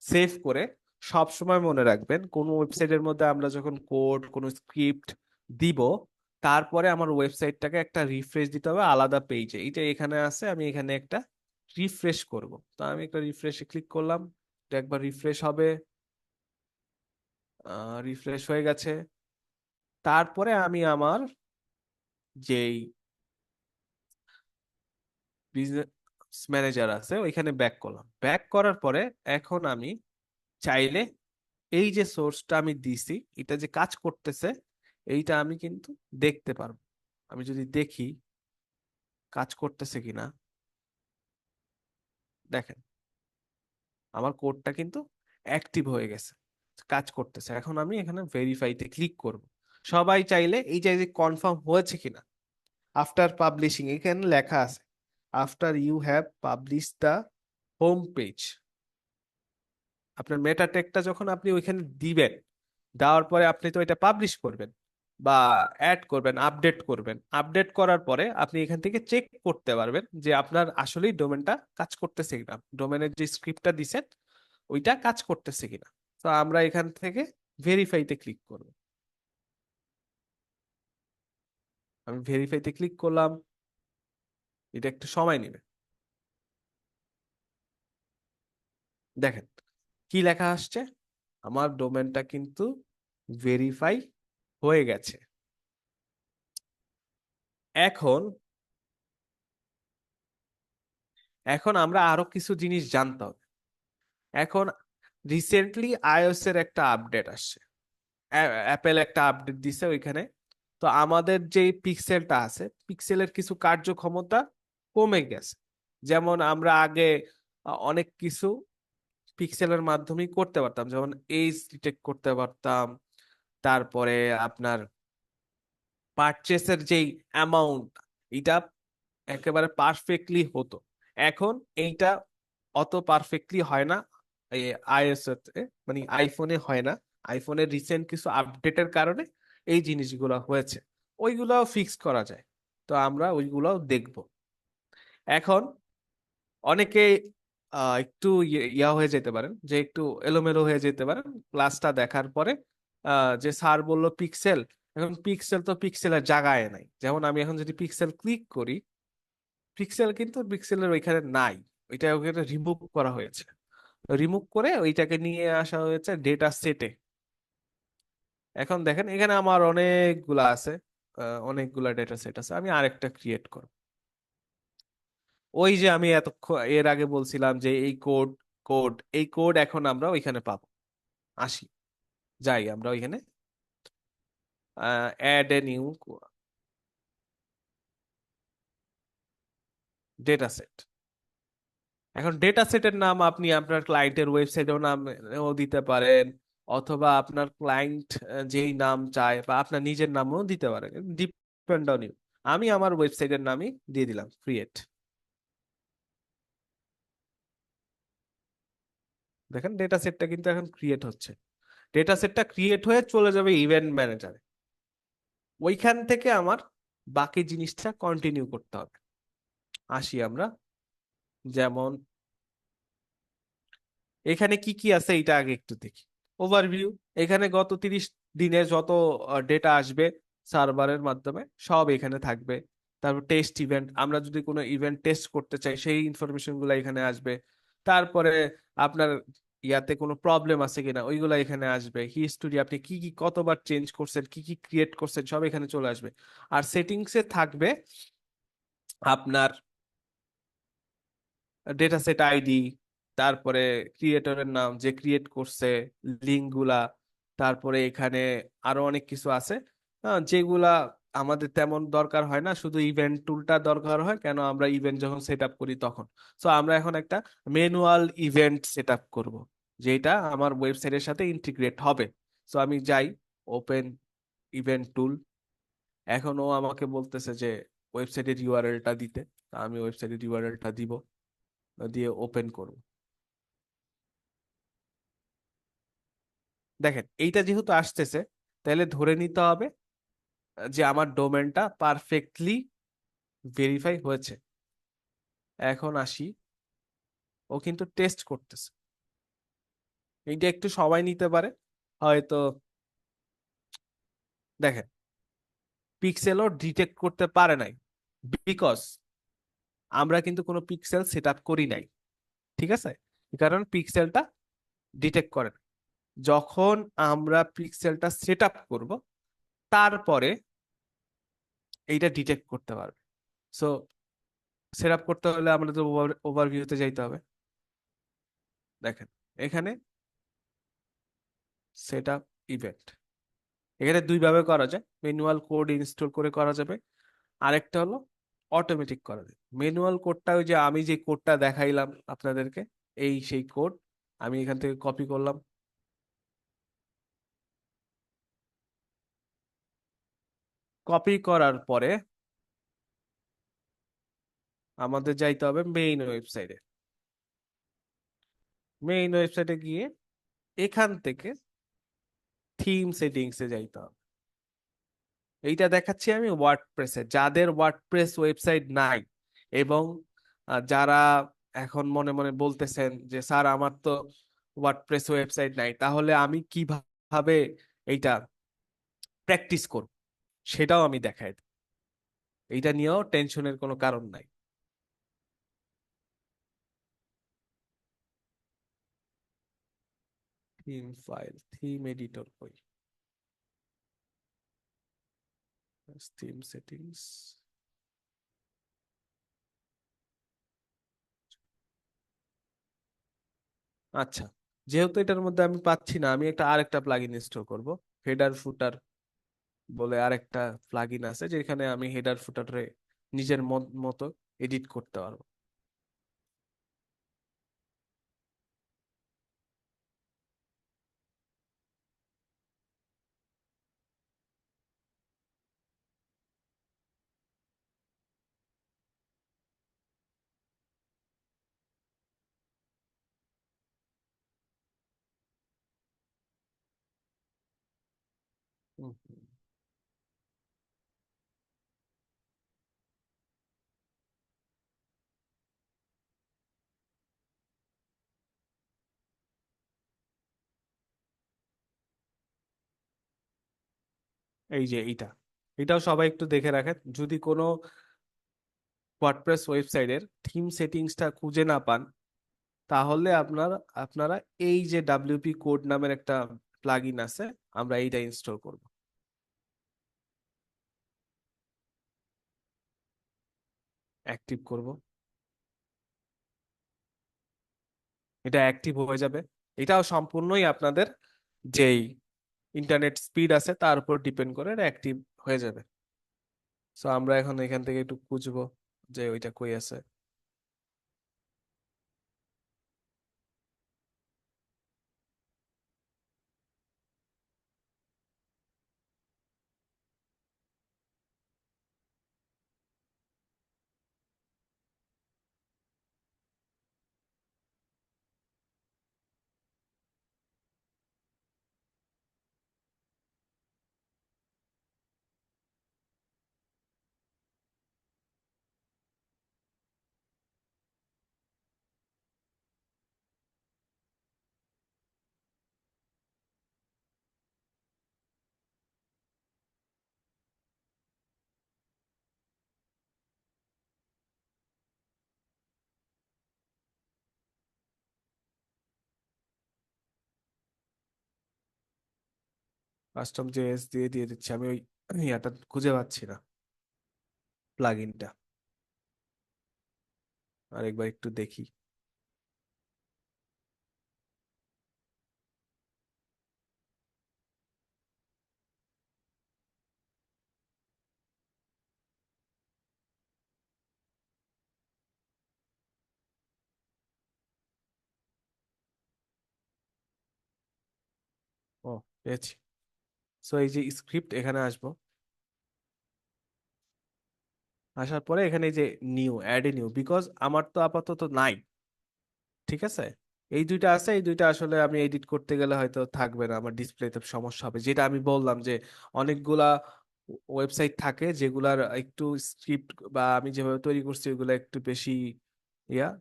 সেভ করে সব সময় মনে রাখবেন কোন ওয়েবসাইটের মধ্যে আমরা যখন কোড কোন স্ক্রিপ্ট দিব, তারপরে আমার ওয়েবসাইটটাকে একটা রিফ্রেশ দিতে হবে আলাদা পেজে। এইটা এখানে আছে, আমি এখানে একটা রিফ্রেশ করব। তো আমি একটা রিফ্রেশে ক্লিক করলাম, এটা একবার রিফ্রেশ হবে। রিফ্রেশ হয়ে গেছে। তারপরে আমি আমার যেই বিজনেস ম্যানেজার আছে ওইখানে ব্যাক করলাম। ব্যাক করার পরে এখন আমি চাইলে এই যে সোর্সটা আমি দিছি, এটা যে কাজ করতেছে, এইটা আমি কিন্তু দেখতে পারবো। আমি যদি দেখি কাজ করতেছে কিনা, দেখেন আমার কোডটা কিন্তু অ্যাক্টিভ হয়ে গেছে, কাজ করতেছে। এখন আমি এখানে ভেরিফাইতে ক্লিক করব। সবাই চাইলে এই যে কনফার্ম হয়েছে কিনা, আফটার পাবলিশিং এখানে লেখা আছে, after you have publish the home page. আপনার মেটা ট্যাগটা যখন আপনি ওইখানে দিবেন, দেওয়ার পরে আপনি তো এটা পাবলিশ করবেন বা অ্যাড করবেন, আপডেট করবেন। আপডেট করার পরে আপনি এখান থেকে চেক করতে পারবেন যে আপনার আসলেই ডোমেনটা কাজ করতেছে কিনা, ডোমেনের যে স্ক্রিপ্টটা দিছেন ওইটা কাজ করতেছে কিনা। তো আমরা এখান থেকে ভেরিফাইতে ক্লিক করব। আমি ভেরিফাইতে ক্লিক করলাম, এটা একটু সময় নেবে। দেখেন কি লেখা আসছে, আমার ডোমেনটা কিন্তু ভেরিফাই হয়ে গেছে। এখন এখন আমরা আরো কিছু জিনিস জানতে হবে। এখন রিসেন্টলি আইওএস এর একটা আপডেট আসছে, অ্যাপেল একটা আপডেট দিছে ওইখানে। তো আমাদের যে পিক্সেলটা আছে, পিক্সেলের কিছু কার্যক্ষমতা কমে গেছে। যেমন আমরা আগে অনেক কিছু পিক্সেলের মাধ্যমে করতে পারতাম, যেমন এজ ডিটেক্ট করতে পারতাম, তারপরে আপনার পারচেসের যেই অ্যামাউন্ট, এটা একেবারে পারফেক্টলি হতো। এখন এইটা অত পারফেক্টলি হয় না এই আইএস তে, মানে আইফোনে হয় না। আইফোনের রিসেন্ট কিছু আপডেটের কারণে এই জিনিসগুলো হয়েছে, ওইগুলাও ফিক্স করা যায়। তো আমরা ওইগুলাও দেখব। এখন অনেকে একটু ইয়া হয়ে যেতে পারেন, যে একটু এলোমেলো হয়ে যেতে পারেন ক্লাসটা দেখার পরে, যে স্যার বলল পিক্সেল, এখন পিক্সেল তো পিক্সেলের জায়গায় নাই। যেমন আমি এখন যদি পিক্সেল ক্লিক করি, পিক্সেল কিন্তু পিক্সেলের ওইখানে নাই, ওইটা ওখানে রিমুভ করা হয়েছে। রিমুভ করে ওইটাকে নিয়ে আসা হয়েছে ডেটা সেটে। এখন দেখেন এখানে আমার অনেকগুলা আছে, অনেকগুলা ডেটা সেট আছে। আমি আরেকটা ক্রিয়েট করব। ওই যে আমি এতক্ষণ এর আগে বলছিলাম যে এই কোড এখন আমরা ওইখানে পাবো। আসি, যাই আমরা ওইখানে, add a new data set. এখন ডেটা সেটের নাম আপনি আপনার ক্লায়েন্টের ওয়েবসাইটেও নামও দিতে পারেন, অথবা আপনার ক্লায়েন্ট যেই নাম চায় বা আপনার নিজের নামও দিতে পারেন, ডিপেন্ড অন ইউ। আমি আমার ওয়েবসাইটের নামই দিয়ে দিলাম ক্রিয়েট। দেখেন ডেটা সেটটা কিন্তু এখন ক্রিয়েট হচ্ছে। ডেটা সেটটা ক্রিয়েট হয়ে চলে যাবে ইভেন্ট ম্যানেজারে। ওইখান থেকে আমার বাকি জিনিসটা কন্টিনিউ করতে হবে। আসি আমরা, যেমন এখানে কি কি আছে এটা আগে একটু দেখি। ওভারভিউ, এখানে গত 30 দিনে যত ডেটা আসবে সার্ভারের মাধ্যমে সব এখানে থাকবে। তারপর টেস্ট ইভেন্ট, আমরা যদি কোনো ইভেন্ট টেস্ট করতে চাই সেই ইনফরমেশন গুলো এখানে আসবে। তারপরে আপনার ইয়াতে কোনো প্রবলেম আছে কিনা ওইগুলা এখানে আসবে। হিস্টোরি, আপনি কি কি কতবার চেঞ্জ করছেন, কি কি ক্রিয়েট করছেন, সব এখানে চলে আসবে। আর সেটিংসে থাকবে আপনার ডেটা সেট আইডি, তারপরে ক্রিয়েটরের নাম যে ক্রিয়েট করছে, লিঙ্ক গুলা, তারপরে এখানে আরো অনেক কিছু আছে যেগুলা আমাদের তেমন দরকার হয় না, শুধু ইভেন্ট টুলটা দরকার হয় কেন আমরা ইভেন্ট যখন সেট আপ করি তখন। সো আমরা এখন একটা ম্যানুয়াল ইভেন্ট সেট আপ করবো, যেটা আমার ওয়েবসাইটের সাথে ইন্টিগ্রেট হবে। সো আমি যাই, ওপেন ইভেন্ট টুল। এখন ও আমাকে বলতেছে যে ওয়েবসাইটের ইউআরএলটা দিতে। তা আমি ওয়েবসাইটের ইউআরএলটা দিব, দিয়ে ওপেন করব। দেখেন এইটা যেহেতু আসতেছে, তাহলে ধরে নিতে হবে যে আমার ডোমেনটা পারফেক্টলি ভেরিফাই হয়েছে। এখন আসি, ও কিন্তু টেস্ট করতেছে। এইটা একটু সময় নিতে পারে হয়তো। দেখেন পিক্সেলও ডিটেক্ট করতে পারে নাই, বিকজ আমরা কিন্তু কোনো পিক্সেল সেট আপ করি নাই। ঠিক আছে, কারণ পিক্সেলটা ডিটেক্ট করে না। যখন আমরা পিক্সেলটা সেট আপ করবো, তারপরে এইটা ডিটেক্ট করতে পারবে। সো সেট আপ করতে হলে আমাদের তো ওভারভিউতে যাইতে হবে। দেখেন এখানে সেট আপ ইভেন্ট, এখানে দুই ভাবে করা যায়, ম্যানুয়াল কোড ইনস্টল করে করা যাবে, আরেকটা হলো অটোমেটিক করা যায়। ম্যানুয়াল কোডটা ওই যে আমি যে কোডটা দেখাইলাম আপনাদেরকে, এই সেই কোড আমি এখান থেকে কপি করলাম। কপি করার পরে আমাদের যাইতে হবে মেইন ওয়েবসাইটে। মেইন ওয়েবসাইটে গিয়ে এখান থেকে থিম সেটিংসে যাইতে হবে। এইটা দেখাচ্ছি আমি ওয়ার্ডপ্রেসে, যাদের ওয়ার্ডপ্রেস ওয়েবসাইট নাই, এবং যারা এখন মনে মনে বলতেছেন যে স্যার আমার তো ওয়ার্ডপ্রেস ওয়েবসাইট নাই, তাহলে আমি কিভাবে এইটা প্র্যাকটিস করব সেটাও আমি দেখাই দিই। এইটা নিয়েও টেনশনের কোনো কারণ নাই। থিম ফাইল, থিম এডিটর কই, থিম সেটিংস, আচ্ছা, যেহেতু এটার মধ্যে আমি পাচ্ছি না, আমি একটা আরেকটা প্লাগইন ইনস্টল করব। হেডার ফুটার বলে আরেকটা প্লাগইন আছে, যেখানে আমি হেডার ফুটারে নিজের মতো এডিট করতে পারবো। হুম, হুম। এই যে এইটা, এটাও সবাই একটু দেখে রাখেন, যদি কোনো ওয়ার্ডপ্রেস ওয়েবসাইটের থিম সেটিংসটা খুঁজে না পান, তাহলে আপনারা এই যে ডাব্লিউপি কোড নামের একটা প্লাগইন আছে, আমরা এইটা ইনস্টল করব, অ্যাক্টিভ করব। এটা অ্যাক্টিভ হয়ে যাবে। এটাও সম্পূর্ণই আপনাদের যেই ইন্টারনেট স্পিড আছে তার উপর ডিপেন্ড করে অ্যাক্টিভ হয়ে যাবে। সো আমরা এখন এখান থেকে একটু খুঁজবো যে ওইটা কই আছে। কাস্টম জেএস দিয়ে দিয়ে দিচ্ছি, আমি ওই ইয়াটা খুঁজে পাচ্ছি না, প্লাগইনটা। আরেকবার একটু দেখি। ও, পেয়েছি। সো এই যে স্ক্রিপ্ট, এখানে আসবো। আসার পরে এখানে এই যে new, add a new, because আমার তো আপাতত নাই। ঠিক আছে, এই দুইটা আছে, এই দুইটা আসলে আমি এডিট করতে গেলে হয়তো থাকবে না, আমার ডিসপ্লেতে সমস্যা হবে। যেটা আমি বললাম যে অনেকগুলা ওয়েবসাইট থাকে যেগুলার একটু স্ক্রিপ্ট বা আমি যেভাবে তৈরি করছি ওগুলা একটু বেশি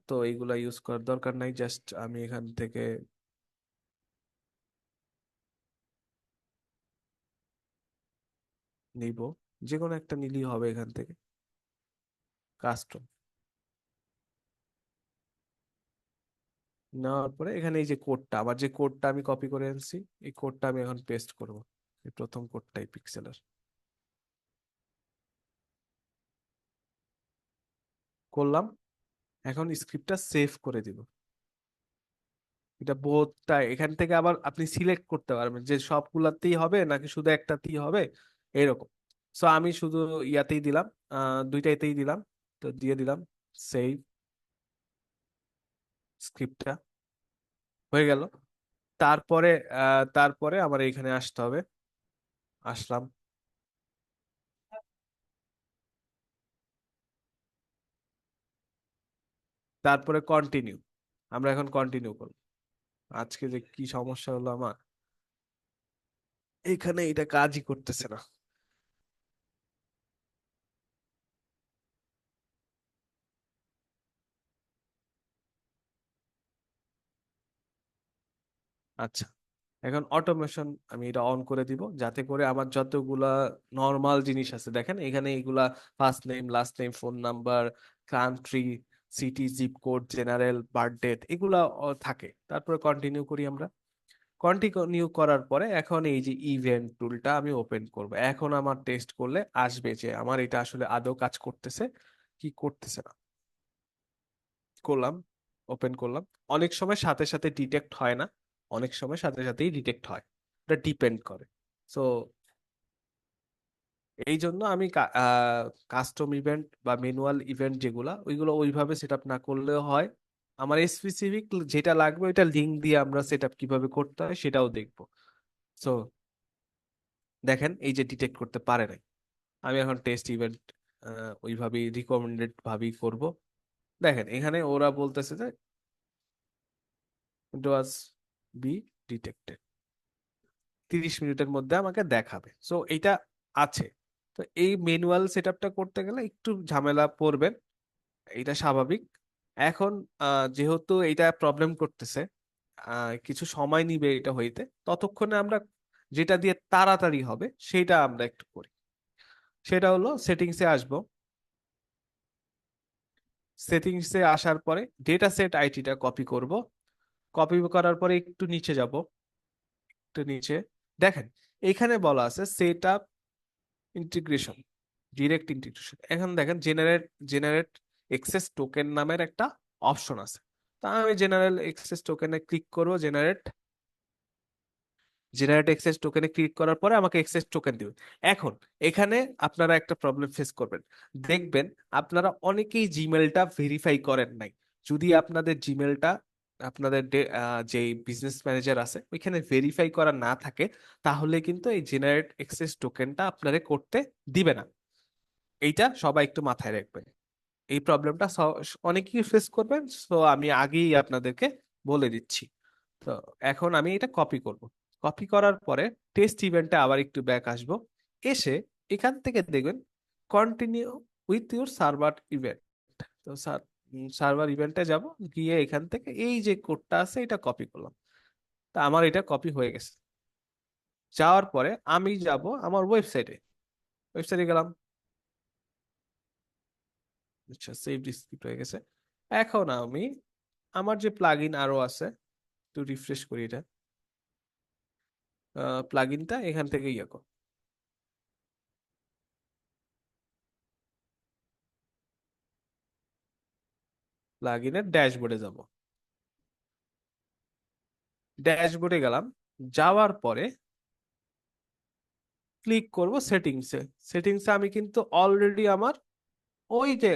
তো এইগুলা ইউজ করার দরকার নাই। জাস্ট আমি এখান থেকে নিব, যে কোনো একটা নিলেই হবে এখান থেকে। কাস্টম নেওয়ার পরে এখানে এই যে কোডটা, আবার যে কোডটা আমি কপি করে আনছি, এই কোডটা আমি এখন পেস্ট করব। এই প্রথম কোডটাই পিক্সেলের করলাম। এখন স্ক্রিপ্টটা সেভ করে দিব। এটা বোথটা এখান থেকে আবার আপনি সিলেক্ট করতে পারবেন যে সবগুলাতেই হবে নাকি শুধু একটাতেই হবে, এরকম। সো আমি শুধু ইয়াতেই দিলাম, দুইটাতেই দিলাম। তো দিয়ে দিলাম সেভ, স্ক্রিপ্টটা হয়ে গেল। তারপরে তারপরে আমার এখানে আসতে হবে। আসলাম। তারপরে কন্টিনিউ, আমরা এখন কন্টিনিউ করব। আজকে যে কি সমস্যা হলো আমার, এখানে এটা কাজই করতেছে না। আচ্ছা, এখন অটোমেশন আমি এটা অন করে দিব, যাতে করে আমার যতগুলা নর্মাল জিনিস আছে, দেখেন এখানে এগুলা first name, last name, phone number, country, city, zip code, general, birth date, এগুলা থাকে। তারপরে কন্টিনিউ করি আমরা। কন্টিনিউ করার পরে এখন এই যে ইভেন্ট টুলটা আমি ওপেন করব। এখন আমার টেস্ট করলে আসবে যে আমার এটা আসলে আদৌ কাজ করতেছে কি করতেছে না। করলাম, ওপেন করলাম। অনেক সময় সাথে সাথে ডিটেক্ট হয় না, অনেক সময় সাথে সাথেই ডিটেক্ট হয়, এটা ডিপেন্ড করে। সো এই জন্য আমি কাস্টম ইভেন্ট বা ম্যানুয়াল ইভেন্ট যেগুলা ওইগুলো ওইভাবে সেট আপ না করলেও হয়। আমার স্পেসিফিক যেটা লাগবে ওইটা লিঙ্ক দিয়ে আমরা সেট আপ কিভাবে করতে হয় সেটাও দেখবো। সো দেখেন এই যে ডিটেক্ট করতে পারে নাই, আমি এখন টেস্ট ইভেন্ট ওইভাবেই রিকমেন্ডেড ভাবেই করব। দেখেন এখানে ওরা বলতেছে যে ইট ওয়াজ বি ডিটেক্টেড, 30 মিনিটের মধ্যে আমাকে দেখাবে। সো এইটা আছে। তো এই ম্যানুয়াল সেট আপটা করতে গেলে একটু ঝামেলা পড়বেন, এটা স্বাভাবিক। এখন যেহেতু এটা প্রবলেম করতেছে, কিছু সময় নিবে এটা হইতে, ততক্ষণে আমরা যেটা দিয়ে তাড়াতাড়ি হবে সেটা আমরা একটু করি। সেটা হলো সেটিংসে আসবো। সেটিংসে আসার পরে ডেটা সেট আইটিটা কপি করব। কপি করার পরে একটু নিচে যাব, একটু নিচে দেখেন এখানে বলা আছে set up integration, direct integration. এখন দেখেন জেনারেট জেনারেট এক্সেস টোকেন নামের একটা অপশন আছে। তা আমি জেনারেল এক্সেস টোকেনে ক্লিক করব। জেনারেট জেনারেট এক্সেস টোকেনে ক্লিক করার পরে আমাকে এক্সেস টোকেন দিবে। এখন এখানে আপনারা একটা প্রবলেম ফেস করবেন, দেখবেন আপনারা অনেকেই জিমেলটা ভেরিফাই করেন নাই। যদি আপনাদের জিমেলটা আপনাদের যে বিজনেস ম্যানেজার আছে ওইখানে ভেরিফাই করা না থাকে, তাহলে কিন্তু এই জেনারেট এক্সেস টোকেনটা আপনারে করতে দিবে না। এইটা সবাই একটু মাথায় রাখবেন। এই প্রবলেমটা অনেকেই ফেস করবেন, সো আমি আগেই আপনাদেরকে বলে দিচ্ছি। তো এখন আমি এটা কপি করব। কপি করার পরে টেস্ট ইভেন্টে আবার একটু ব্যাক আসব। এসে এখান থেকে দেখবেন continue with your server event. তো সার্ভার ইভেন্টে যাব, গিয়ে এখান থেকে এই যে কোডটা আছে এটা কপি করলাম। তা আমার এটা কপি হয়ে গেছে। যাওয়ার পরে আমি যাব আমার ওয়েবসাইটে, ওয়েবসাইটে গেলাম। আচ্ছা সেভ স্ক্রিপ্ট হয়ে গেছে। এখন আমি আমার যে প্লাগইন আরো আছে, একটু রিফ্রেশ করি এটা। প্লাগইনটা এখান থেকে ইয়ে করো, প্লাগইনের ড্যাশবোর্ডে যাব। ড্যাশবোর্ডে গেলাম, যাওয়ার পরে ক্লিক করব সেটিংসে। সেটিংসে আমি কিন্তু অলরেডি আমার ওই যে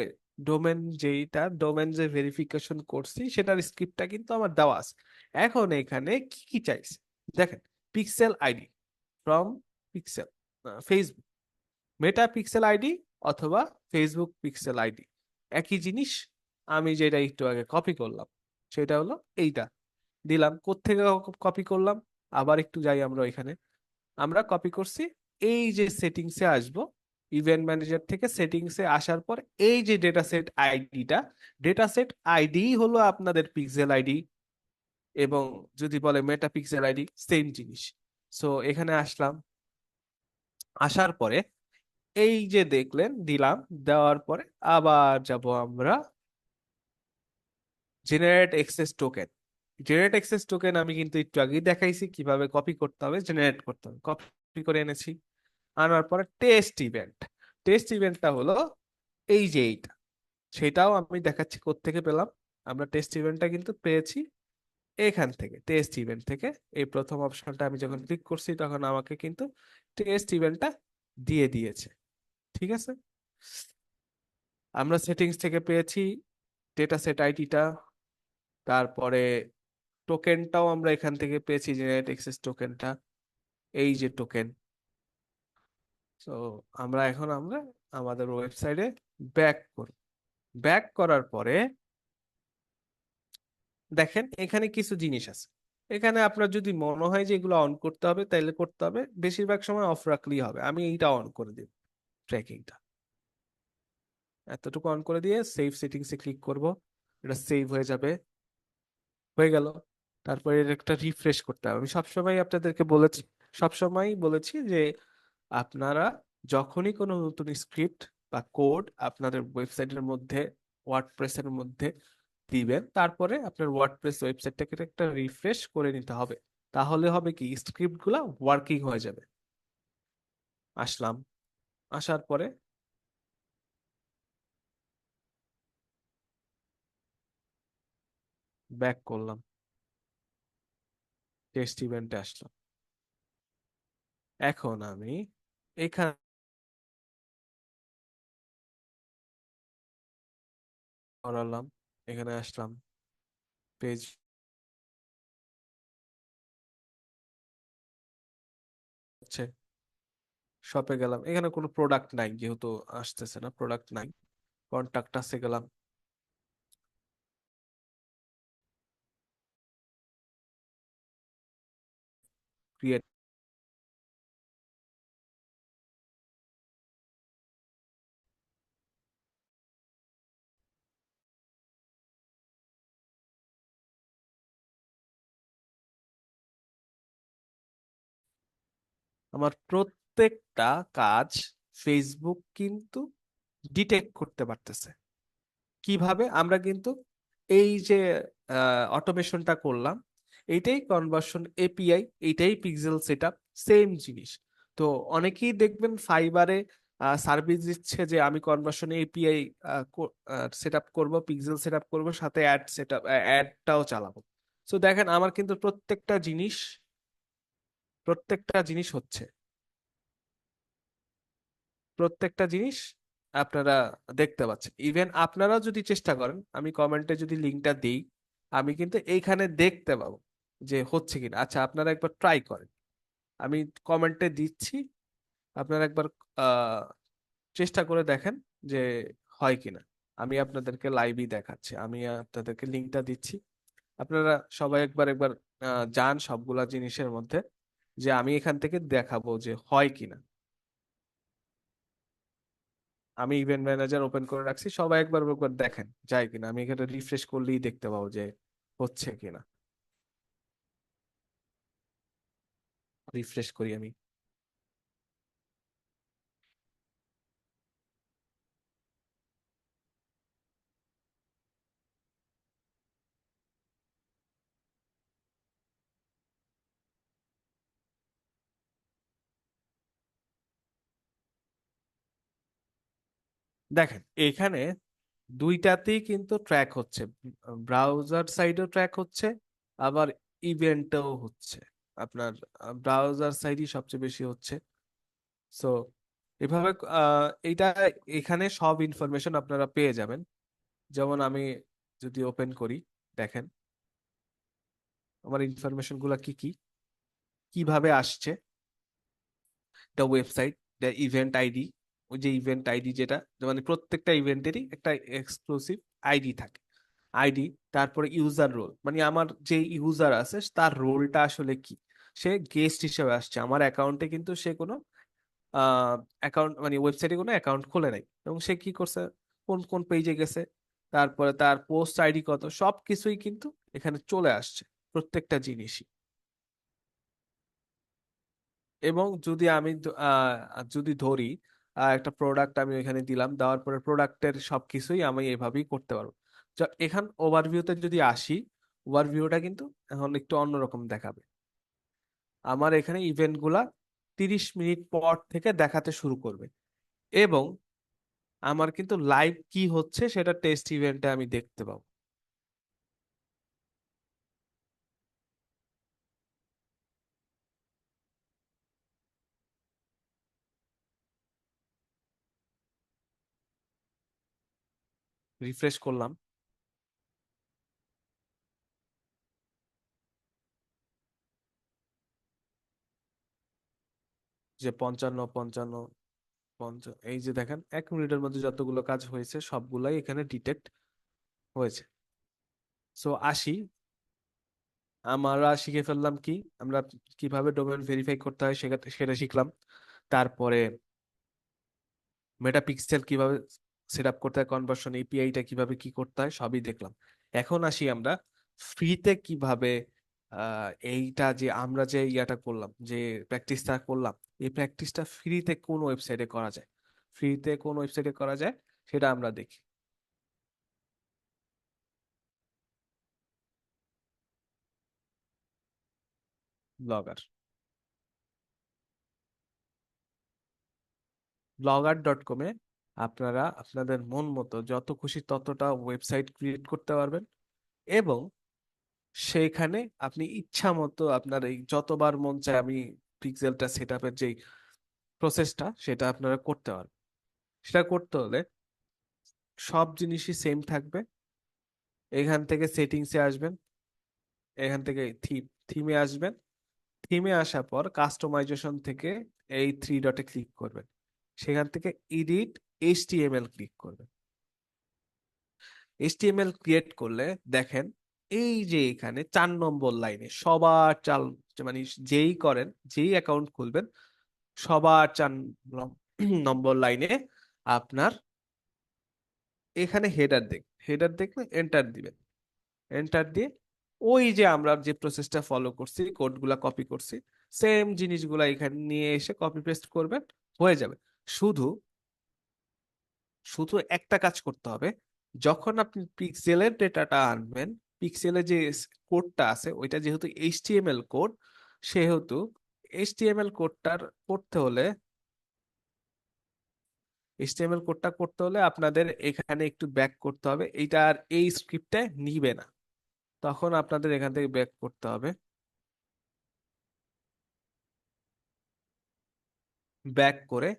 ডোমেন যে ভেরিফিকেশন করছি সেটার স্ক্রিপ্টটা কিন্তু আমার দেওয়া আছে। এখন এখানে কি কি চাইছে দেখেন, pixel ID from pixel, Facebook Meta pixel ID অথবা ফেসবুক পিক্সেল আইডি, একই জিনিস। আমি যেটা একটু আগে কপি করলাম সেটা হলো এইটা, দিলাম। কোত্থেকে কপি করলাম, আবার একটু যাই আমরা এখানে। আমরা কপি করছি, এই যে সেটিংসে আসবো, ইভেন্ট ম্যানেজার থেকে সেটিংসে আসার পর এই যে ডেটা সেট আইডিটা, ডেটা সেট আইডি হলো আপনাদের পিক্সেল আইডি, এবং যদি বলে মেটা পিক্সেল আইডি সেম জিনিস। সো এখানে আসলাম, আসার পরে এই যে দেখলেন দিলাম, দেওয়ার পরে আবার যাব আমরা generate access token. Generate access token আমি কিন্তু একটু আগেই দেখাইছি কিভাবে কপি করতে হবে, জেনারেট করতে হবে। কপি করে এনেছি, আনার পরে টেস্ট ইভেন্ট। টেস্ট ইভেন্টটা হলো এই যে এইটা, সেটাও আমি দেখাচ্ছি কোত্থেকে পেলাম। আমরা টেস্ট ইভেন্টটা কিন্তু পেয়েছি এখান থেকে, টেস্ট ইভেন্ট থেকে। এই প্রথম অপশনটা আমি যখন ক্লিক করছি তখন আমাকে কিন্তু টেস্ট ইভেন্টটা দিয়ে দিয়েছে। ঠিক আছে, আমরা সেটিংস থেকে পেয়েছি ডেটা সেট আইডিটা, তারপরে টোকেনটাও আমরা এখান থেকে পেয়েছি, জেনারেট এক্সেস টোকেনটা, এই যে টোকেন। তো আমরা আমাদের ওয়েবসাইটে ব্যাক করব। ব্যাক করার পরে দেখেন এখানে কিছু জিনিস আছে। এখানে আপনার যদি মনে হয় যে এগুলো অন করতে হবে তাহলে করতে হবে, বেশিরভাগ সময় অফ রাখলেই হবে। আমি এইটা অন করে দিব, ট্র্যাকিংটা এতটুকু অন করে দিয়ে সেভ সেটিংসে ক্লিক করব। এটা সেভ হয়ে যাবে, হয়ে গেল। তারপরে এর একটা রিফ্রেশ করতে হবে। আমি সবসময় আপনাদেরকে বলেছি, সবসময় বলেছি যে আপনারা যখনই কোনো নতুন স্ক্রিপ্ট বা কোড আপনাদের ওয়েবসাইটের মধ্যে, ওয়ার্ডপ্রেসের মধ্যে দিবেন, তারপরে আপনার ওয়ার্ডপ্রেস ওয়েবসাইটটাকে একটা রিফ্রেশ করে নিতে হবে। তাহলে হবে কি স্ক্রিপ্ট গুলা ওয়ার্কিং হয়ে যাবে। আসলাম, আসার পরে ব্যাক করলাম, টেস্ট ইভেন্টে আসলাম। এখন আমি এখানে করালাম, এখানে আসলাম, পেজ হচ্ছে, শপে গেলাম, এখানে কোনো প্রোডাক্ট নাই যেহেতু আসতেছে না, প্রোডাক্ট নাই। কন্টাক্ট আছে, গেলাম, ক্রিয়েট। আমার প্রত্যেকটা কাজ ফেসবুক কিন্তু ডিটেক্ট করতে পারতেছে। কিভাবে? আমরা কিন্তু এই যে অটোমেশনটা করলাম, এইটাই কনভার্সন এপিআই, এইটাই পিক্সেল সেটআপ, সেম জিনিস। তো অনেকেই দেখবেন ফাইবারে সার্ভিস দিচ্ছে যে আমি কনভার্সন এপিআই সেটআপ করব, পিক্সেল সেটআপ করব, সাথে অ্যাড সেটআপ, অ্যাডটাও চালাবো। তো দেখেন আমার কিন্তু প্রত্যেকটা জিনিস হচ্ছে, প্রত্যেকটা জিনিস আপনারা দেখতে পাচ্ছেন। ইভেন আপনারাও যদি চেষ্টা করেন, আমি কমেন্টে যদি লিঙ্কটা দিই, আমি কিন্তু এইখানে দেখতে পাবো যে হচ্ছে কিনা। আচ্ছা, আপনারা একবার ট্রাই করেন, আমি কমেন্টে দিচ্ছি, আপনারা একবার আহ, চেষ্টা করে দেখেন যে হয় কিনা। আমি আপনাদেরকে লাইভই দেখাচ্ছি, আমি আপনাদেরকে লিঙ্কটা দিচ্ছি, আপনারা সবাই একবার একবার যান সবগুলা জিনিসের মধ্যে, যে আমি এখান থেকে দেখাবো যে হয় কিনা। আমি ইভেন্ট ম্যানেজার ওপেন করে রাখছি, সবাই একবার একবার দেখেন যায় কিনা। আমি এখানে রিফ্রেশ করলেই দেখতে পাবো যে হচ্ছে কিনা। রিফ্রেশ করি আমি। দেখেন এখানে দুইটাতেই কিন্তু ট্র্যাক হচ্ছে, ব্রাউজার সাইডেও ট্র্যাক হচ্ছে, আবার ইভেন্টও হচ্ছে। আপনার ব্রাউজার সাইডই সবচেয়ে বেশি হচ্ছে। সো এভাবে এইটা, এখানে সব ইনফরমেশন আপনারা পেয়ে যাবেন। যেমন আমি যদি ওপেন করি, দেখেন আমার ইনফরমেশন গুলা কি কি, কিভাবে আসছে। একটা ওয়েবসাইট, ইভেন্ট আইডি, ওই যে ইভেন্ট আইডি যেটা, মানে প্রত্যেকটা ইভেন্টেরই একটা এক্সক্লুসিভ আইডি থাকে, আইডি। তারপরে ইউজার রোল, মানে আমার যে ইউজার আছে তার রোলটা আসলে কি। সে গেস্ট হিসেবে আসছে আমার অ্যাকাউন্টে, কিন্তু সে কোনো অ্যাকাউন্ট, মানে ওয়েবসাইটে কোনো অ্যাকাউন্ট খোলে নাই, এবং সে কি করছে, কোন কোন পেজে গেছে, তারপরে তার পোস্ট আইডি কত, সব কিছুই কিন্তু এখানে চলে আসছে, প্রত্যেকটা জিনিসই। এবং যদি আমি যদি ধরি একটা প্রোডাক্ট আমি এখানে দিলাম, দেওয়ার পরে প্রোডাক্টের সবকিছুই আমি এভাবেই করতে পারবো। এখান ওভারভিউতে যদি আসি, ওভারভিউটা কিন্তু এখন একটু অন্যরকম দেখাবে। আমার এখানে ইভেন্ট গুলা 30 মিনিট পর থেকে দেখাতে শুরু করবে, এবং আমার কিন্তু লাইভ কি হচ্ছে সেটা টেস্ট ইভেন্টে আমি দেখতে পাবো। রিফ্রেশ করলাম, যে 55, 55, 50, এই যে দেখেন 1 মিনিটের মধ্যে যতগুলো কাজ হয়েছে সবগুলাই এখানে ডিটেক্ট হয়েছে। সো আসি, আমরা শিখে ফেললাম কি, আমরা কিভাবে ডোমেন ভেরিফাই করতে হয় সেটা সেটা শিখলাম। তারপরে মেটাপিক্সেল কিভাবে সেট আপ করতে হয়, কনভার্সন এপিআইটা কিভাবে কি করতে হয় সবই দেখলাম। এখন আসি আমরা ফ্রিতে কিভাবে এইটা যে আমরা যে ইয়াটা করলাম, যে প্র্যাকটিসটা করলাম, এই প্র্যাকটিসটা ফ্রিতে কোন ওয়েবসাইটে করা যায়, ফ্রিতে কোন ওয়েবসাইটে করা যায় সেটা আমরা দেখি। ব্লগার, blogger.com-এ আপনারা আপনাদের মন মতো যত খুশি ততটা ওয়েবসাইট ক্রিয়েট করতে পারবেন। এবং সেইখানে আপনি ইচ্ছা মতো আপনার এই যতবার মন চায় আমি পিক্সেলটা সেট আপের যেই প্রসেসটা সেটা আপনারা করতে পারবেন। সেটা করতে হলে সব জিনিসই সেম থাকবে। এখান থেকে সেটিংসে আসবেন, এখান থেকে থিমে আসবেন। থিমে আসার পর কাস্টমাইজেশন থেকে এই থ্রি ডটে ক্লিক করবেন। সেখান থেকে এডিট এইচটিএমএল ক্লিক করবেন। এইচটিএমএল ক্রিয়েট করলে দেখেন এই যে এখানে 4 নম্বর লাইনে সবার চাল, মানে যেই করেন, যেই অ্যাকাউন্ট খুলবেন, সবার 4 নম্বর লাইনে আপনার এখানে হেডার দেখলে এন্টার দিবেন। এন্টার দিয়ে ওই যে আমরা যে প্রসেসটা ফলো করছি, কোডগুলা কপি করছি, সেম জিনিসগুলা এখানে নিয়ে এসে কপি পেস্ট করবেন, হয়ে যাবে। শুধু শুধু একটা কাজ করতে হবে, যখন আপনি পিক্সেলের ডেটাটা আনবেন, পিক্সেলে যে কোডটা আছে ওইটা যেহেতু এইচটিএমএল কোড, সেহেতু এইচটিএমএল কোডটার করতে হলে এইচটিএমএল কোডটা করতে হলে আপনাদের এখানে একটু ব্যাক করতে হবে, এইটা আর এই স্ক্রিপ্টে নিবে না। তখন আপনাদের এখান থেকে ব্যাক করতে হবে। ব্যাক করে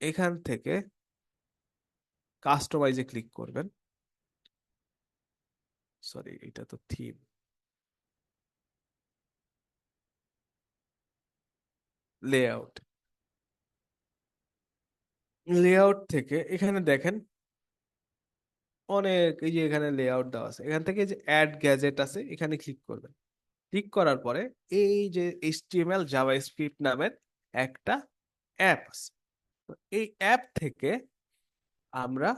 এখান থেকে কাস্টমাইজে ক্লিক করবেন। সরি, এটা তো থিম। লেআউট, লেআউট থেকে এখানে দেখেন অনেক, এই যে এখানে লেআউট দেওয়া আছে, এখান থেকে যে অ্যাড গ্যাজেট আছে এখানে ক্লিক করবেন। ক্লিক করার পরে এই যে এইচটিএমএল জাভাস্ক্রিপ্ট নামের একটা অ্যাপ আছে, তো এই অ্যাপ থেকে আমরা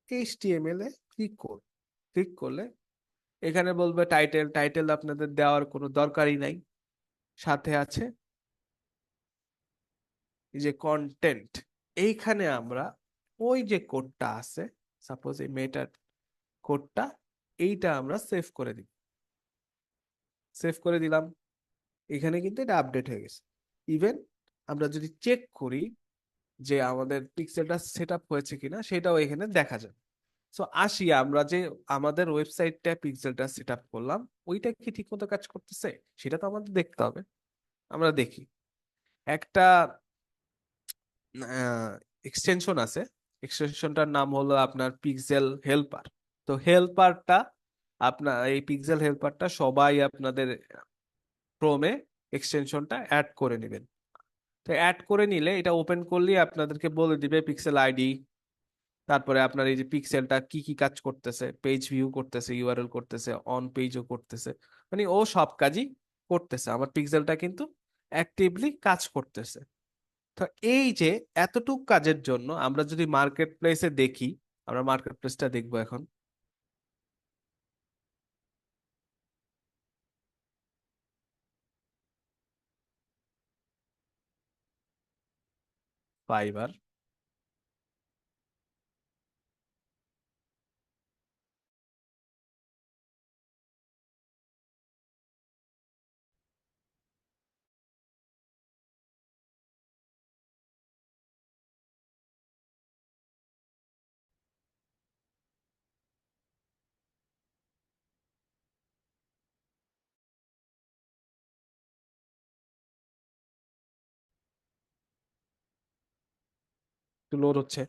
এইচটিএমএল এ ক্লিক করব। ক্লিক করলে এখানে বলবে টাইটেল, টাইটেল আপনাদের দেওয়ার কোনো দরকারই নাই। সাথে আছে এই যে কন্টেন্ট, এইখানে আমরা ওই যে কোডটা আছে, সাপোজ এই মেটার কোডটা, এইটা আমরা সেভ করে দিই। সেভ করে দিলাম, এখানে কিন্তু এটা আপডেট হয়ে গেছে। ইভেন আমরা যদি চেক করি যে আমাদের পিক্সেলটা সেট আপ হয়েছে কিনা, সেটাও এখানে দেখা যায়। সো আসি আমরা যে আমাদের ওয়েবসাইটটা পিক্সেলটা সেট আপ করলাম, ওইটা কি ঠিক মতো কাজ করতেছে সেটা তো আমাদের দেখতে হবে। আমরা দেখি একটা এক্সটেনশন আছে, এক্সটেনশনটার নাম হলো আপনার পিক্সেল হেল্পার। তো হেল্পারটা, আপনার এই পিক্সেল হেল্পারটা সবাই আপনাদের ক্রোমে এক্সটেনশনটা অ্যাড করে নেবেন। তো অ্যাড করে নিলে এটা ওপেন করলেই আপনাদেরকে বলে দিবে পিক্সেল আইডি, তারপরে আপনার এই যে পিক্সেলটা কি কি কাজ করতেছে, পেজ ভিউ করতেছে, ইউআরএল করতেছে, অন পেজও করতেছে, মানে ও সব কাজই করতেছে, আমার পিক্সেলটা কিন্তু অ্যাক্টিভলি কাজ করতেছে। তো এই যে এতটুক কাজের জন্য আমরা যদি মার্কেট প্লেসে দেখি, আমরা মার্কেট প্লেসটা দেখবো এখন। ফাইবার, একটু লোড হচ্ছে।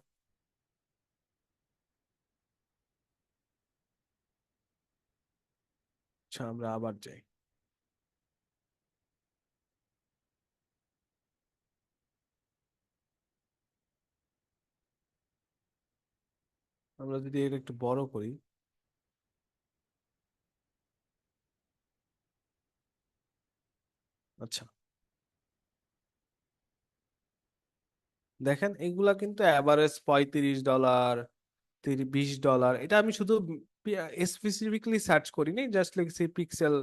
আচ্ছা, আমরা আবার যাই। আমরা যদি এটা একটু বড় করি, আচ্ছা দেখেন এগুলা কিন্তু অ্যাভারেজ $35, 20 ডলার। এটা আমি শুধু স্পেসিফিকলি সার্চ করিনি, জাস্ট লিখছি পিক্সেল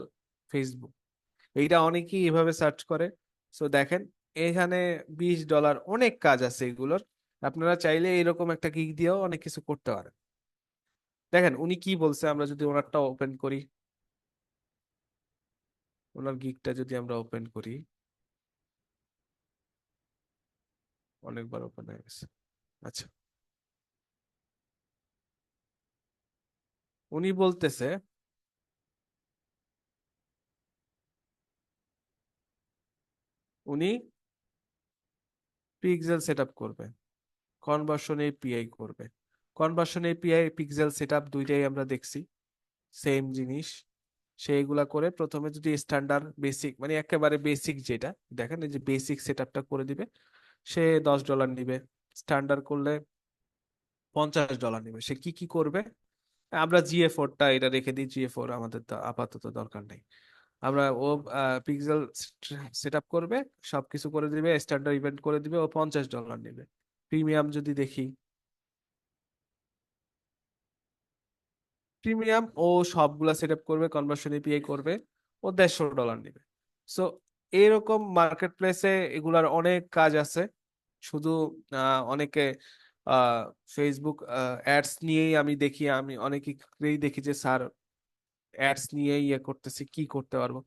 ফেসবুক, এইটা অনেকেই এভাবে সার্চ করে। সো দেখেন এখানে $20, অনেক কাজ আছে এগুলোর। আপনারা চাইলে এরকম একটা গিগ দিয়েও অনেক কিছু করতে পারেন। দেখেন উনি কি বলছে, আমরা যদি ওনারটা ওপেন করি, ওনার গিগটা যদি আমরা ওপেন করি, অনেকবার ওপেন হয়ে গেছে। আচ্ছা, উনি বলতেছে উনি পিক্সেল সেট আপ করবে, কনভার্সন এপিআই করবে। Conversion API pixel set up দুইটাই আমরা দেখছি, সেম জিনিস। সেইগুলা করে প্রথমে যদি স্ট্যান্ডার্ড বেসিক মানে একেবারে বেসিক যেটা দেখেন, এই যে বেসিক সেট আপটা করে দিবে, সে $10 নিবে। স্ট্যান্ডার্ড করলে $50 নিবে। সে কি কি করবে, আমরা GA4টা এটা রেখে দিই, GA4 আমাদের তো আপাতত দরকার নেই। আমরা ও পিক্সেল সেট আপ করবে, সবকিছু করে দিবে, স্ট্যান্ডার্ড ইভেন্ট করে দিবে, ও $50 নেবে। প্রিমিয়াম যদি দেখি, প্রিমিয়াম ও সবগুলা সেট আপ করবে, কনভার্সন এপিআই করবে, ও $150 নেবে। সো এরকম মার্কেট প্লেসে এগুলার অনেক কাজ আছে। শুধু অনেকে ফেসবুক অ্যাডস নিয়েই আমি দেখি, আমি অনেকেই দেখি যে স্যার অ্যাডস নিয়ে ইয়ে করতেছি, কি করতে পারবো।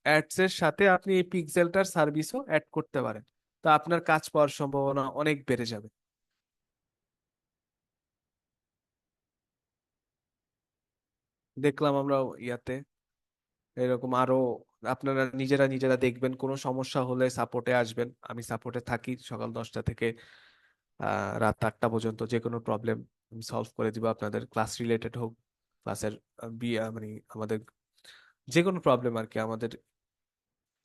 অ্যাডস এর সাথে আপনি এই পিক্সেলটার সার্ভিসও অ্যাড করতে পারেন, তো আপনার কাজ পাওয়ার সম্ভাবনা অনেক বেড়ে যাবে। দেখলাম আমরা ইয়াতে এরকম আরো, আপনারা নিজেরা নিজেরা দেখবেন, কোনো সমস্যা হলে সাপোর্টে আসবেন, আমি সাপোর্টে থাকি সকাল 10টা থেকে রাত 8টা পর্যন্ত। যে কোনো প্রবলেম আমি সলভ করে দিব আপনাদের, ক্লাস রিলেটেড হোক, ক্লাসের মানে আমাদের যে কোনো প্রবলেম আর কি, আমাদের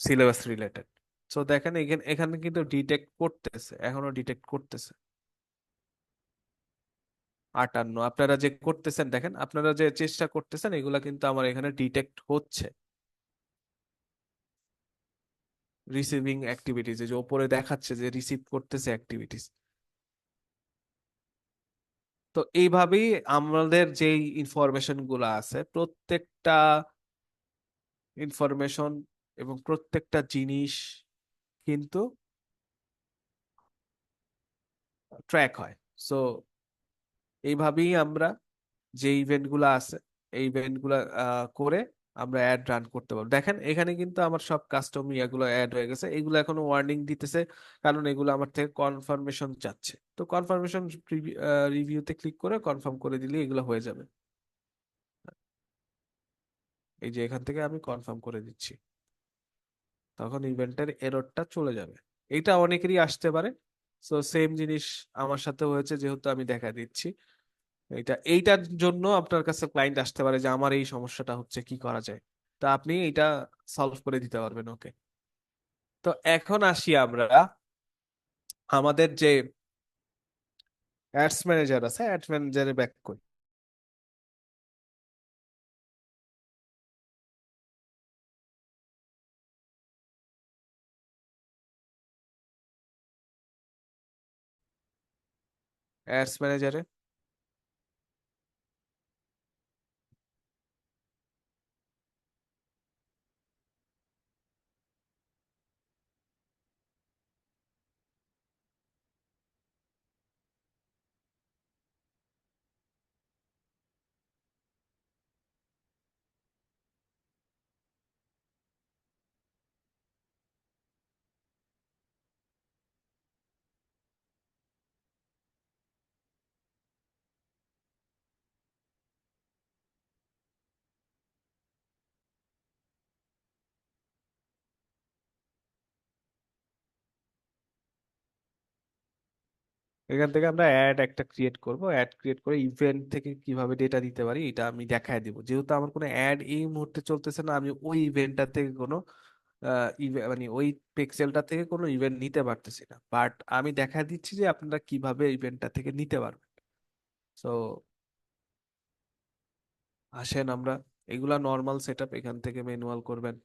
সিলেবাস রিলেটেড। সো দেখেন এখানে এখানে কিন্তু ডিটেক্ট করতেছে, এখনো ডিটেক্ট করতেছে 58। আপনারা যে করতেছেন দেখেন, আপনারা যে চেষ্টা করতেছেন এগুলা কিন্তু আমার এখানে ডিটেক্ট হচ্ছে। রিসিভিং অ্যাক্টিভিটিস, যে উপরে দেখাচ্ছে যে রিসিভ করতেছে অ্যাক্টিভিটিস। তো এইভাবেই আমাদের যেই ইনফরমেশন গুলো আছে, প্রত্যেকটা ইনফরমেশন এবং প্রত্যেকটা জিনিস কিন্তু ট্র্যাক হয়। সো এইভাবেই আমরা যে ইভেন্ট গুলো আছে, এই ইভেন্ট গুলা করে আমরা অ্যাড রান করতে পারবো। দেখেন এখানে কিন্তু আমার সব কাস্টম ইয়াগুলো অ্যাড হয়ে গেছে, এগুলো এখনো ওয়ার্নিং দিতেছে, কারণ এগুলো আমার থেকে কনফার্মেশন চাচ্ছে। তো কনফার্মেশন রিভিউতে ক্লিক করে কনফার্ম করে দিলে এগুলো হয়ে যাবে। এই যে এখান থেকে আমি কনফার্ম করে দিচ্ছি, তখন ইভেন্টের এররটা চলে যাবে। এটা অনেকেরই আসতে পারে। সো সেম জিনিস আমার সাথে হয়েছে, যেহেতু আমি দেখা দিচ্ছি। এইটার জন্য আপনার কাছে ক্লায়েন্ট আসতে পারে যে আমার এই সমস্যাটা হচ্ছে, কি করা যায়। তা আপনি এটা সলভ করে দিতে পারবেন ওকে। তো এখন আসি আমরা আমাদের যে অ্যাডস ম্যানেজার আছে, অ্যাডস ম্যানেজারে ব্যাক করি। অ্যাডস ম্যানেজারে এখান থেকে আমরা অ্যাড একটা ক্রিয়েট করব, অ্যাড ক্রিয়েট করে ইভেন্ট থেকে কিভাবে ডেটা দিতে পারি এটা আমি দেখায় দিব। যেহেতু আমার কোনো অ্যাড এই মুহূর্তে চলতেছে না, আমি ওই ইভেন্টটা থেকে কোনো মানে ওই পিক্সেলটা থেকে কোনো ইভেন্ট নিতে পারতেছি না, বাট আমি দেখা দিচ্ছি যে আপনারা কিভাবে ইভেন্টটা থেকে নিতে পারবেন। সো আসেন আমরা, এগুলা নর্মাল সেট আপ, এখান থেকে ম্যানুয়াল করবেন,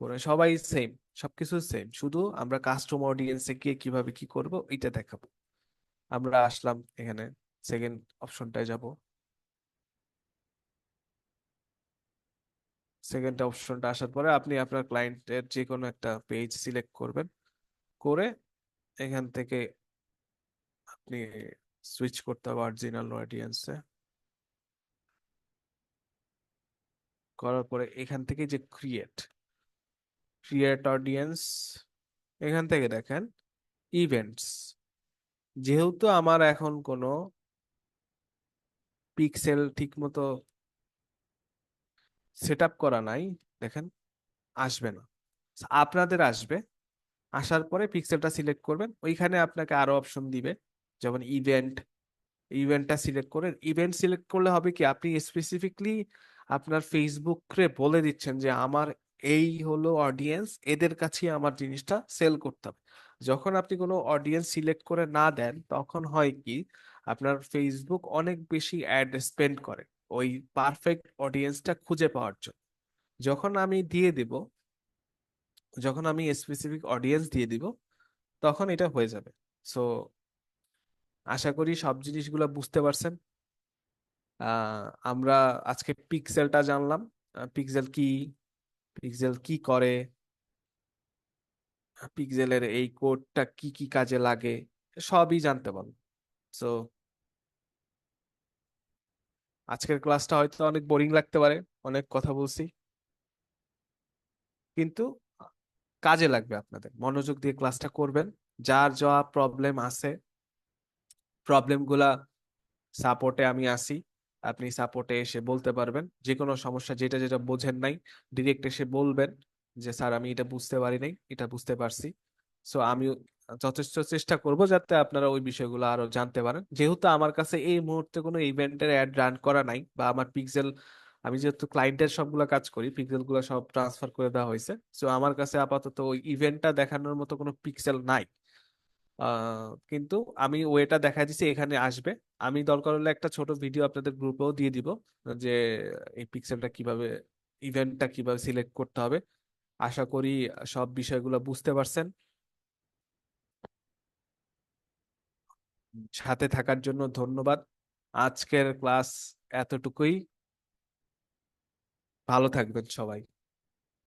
করে সবাই সেম, সবকিছু সেম, শুধু আমরা কাস্টম অডিয়েন্সে গিয়ে কিভাবে কি করব এটা দেখাবো। আমরা আসলাম এখানে, সেকেন্ড অপশনটায় যাব। সেকেন্ড অপশনটা আসার পরে আপনি আপনার ক্লায়েন্টের যে কোনো একটা পেজ সিলেক্ট করবেন, করে এখান থেকে আপনি সুইচ করতে হবে অরিজিনাল অডিয়েন্সে। করার পরে এখান থেকে যে ক্রিয়েট ক্রিয়েট অডিয়েন্স, এখান থেকে দেখেন ইভেন্টস। যেহেতু আমার এখন কোনো পিক্সেল ঠিক মতো সেট আপ করা নাই, দেখেন আসবে না। আপনাদের আসবে, আসার পরে পিক্সেলটা সিলেক্ট করবেন, ওইখানে আপনাকে আরো অপশন দিবে, যেমন ইভেন্ট, ইভেন্টটা সিলেক্ট করেন। ইভেন্ট সিলেক্ট করলে হবে কি, আপনি স্পেসিফিকলি আপনার ফেসবুকে বলে দিচ্ছেন যে আমার এই হলো অডিয়েন্স, এদের কাছে আমার জিনিসটা সেল করতে হবে। যখন আপনি কোনো অডিয়েন্স সিলেক্ট করে না দেন, তখন হয় কি, আপনার ফেসবুক অনেক বেশি অ্যাড স্পেন্ড করে ওই পারফেক্ট অডিয়েন্সটা খুঁজে পাওয়ার জন্য। যখন আমি দিয়ে দিব, যখন আমি স্পেসিফিক অডিয়েন্স দিয়ে দিব, তখন এটা হয়ে যাবে। সো আশা করি সব জিনিসগুলো বুঝতে পারছেন। আমরা আজকে পিক্সেলটা জানলাম, পিক্সেল কি, পিক্সেল কি করে, পিক্সেলের এই কোডটা কি কি কাজে লাগে, সবই জানতে পারলাম। সো আজকের ক্লাসটা হয়তো অনেক বোরিং লাগতে পারে, অনেক কথা বলছি, কিন্তু কাজে লাগবে। আপনাদের মনোযোগ দিয়ে ক্লাসটা করবেন। যার যা প্রবলেম আছে, প্রবলেম গুলা সাপোর্টে আমি আসি, আপনি সাপোর্টে এসে বলতে পারবেন। যে কোনো সমস্যা যেটা যেটা বোঝেন নাই, ডিরেক্ট এসে বলবেন যে স্যার আমি এটা বুঝতে পারি নাই, এটা বুঝতে পারছি। সো আমি যথেষ্ট চেষ্টা করব যাতে আপনারা ওই বিষয়গুলো আরো জানতে পারেন। যেহেতু আমার কাছে এই মুহূর্তে কোনো ইভেন্টের অ্যাড রান করা নাই, বা আমার পিক্সেল, আমি যেহেতু ক্লায়েন্টের সবগুলো কাজ করি, পিক্সেল গুলো সব ট্রান্সফার করে দেওয়া হয়েছে, সো আমার কাছে আপাতত ওই ইভেন্টটা দেখানোর মতো কোনো পিক্সেল নাই। কিন্তু আমি ওয়েটা দেখা দিছি, এখানে আসবে। আমি দরকার হলে একটা ছোট ভিডিও আপনাদের গ্রুপেও দিয়ে দিব, যে এই পিক্সেলটা কিভাবে, ইভেন্টটা কিভাবে সিলেক্ট করতে হবে। আশা করি সব বিষয়গুলো বুঝতে পারছেন। সাথে থাকার জন্য ধন্যবাদ। আজকের ক্লাস এতটুকুই। ভালো থাকবেন সবাই।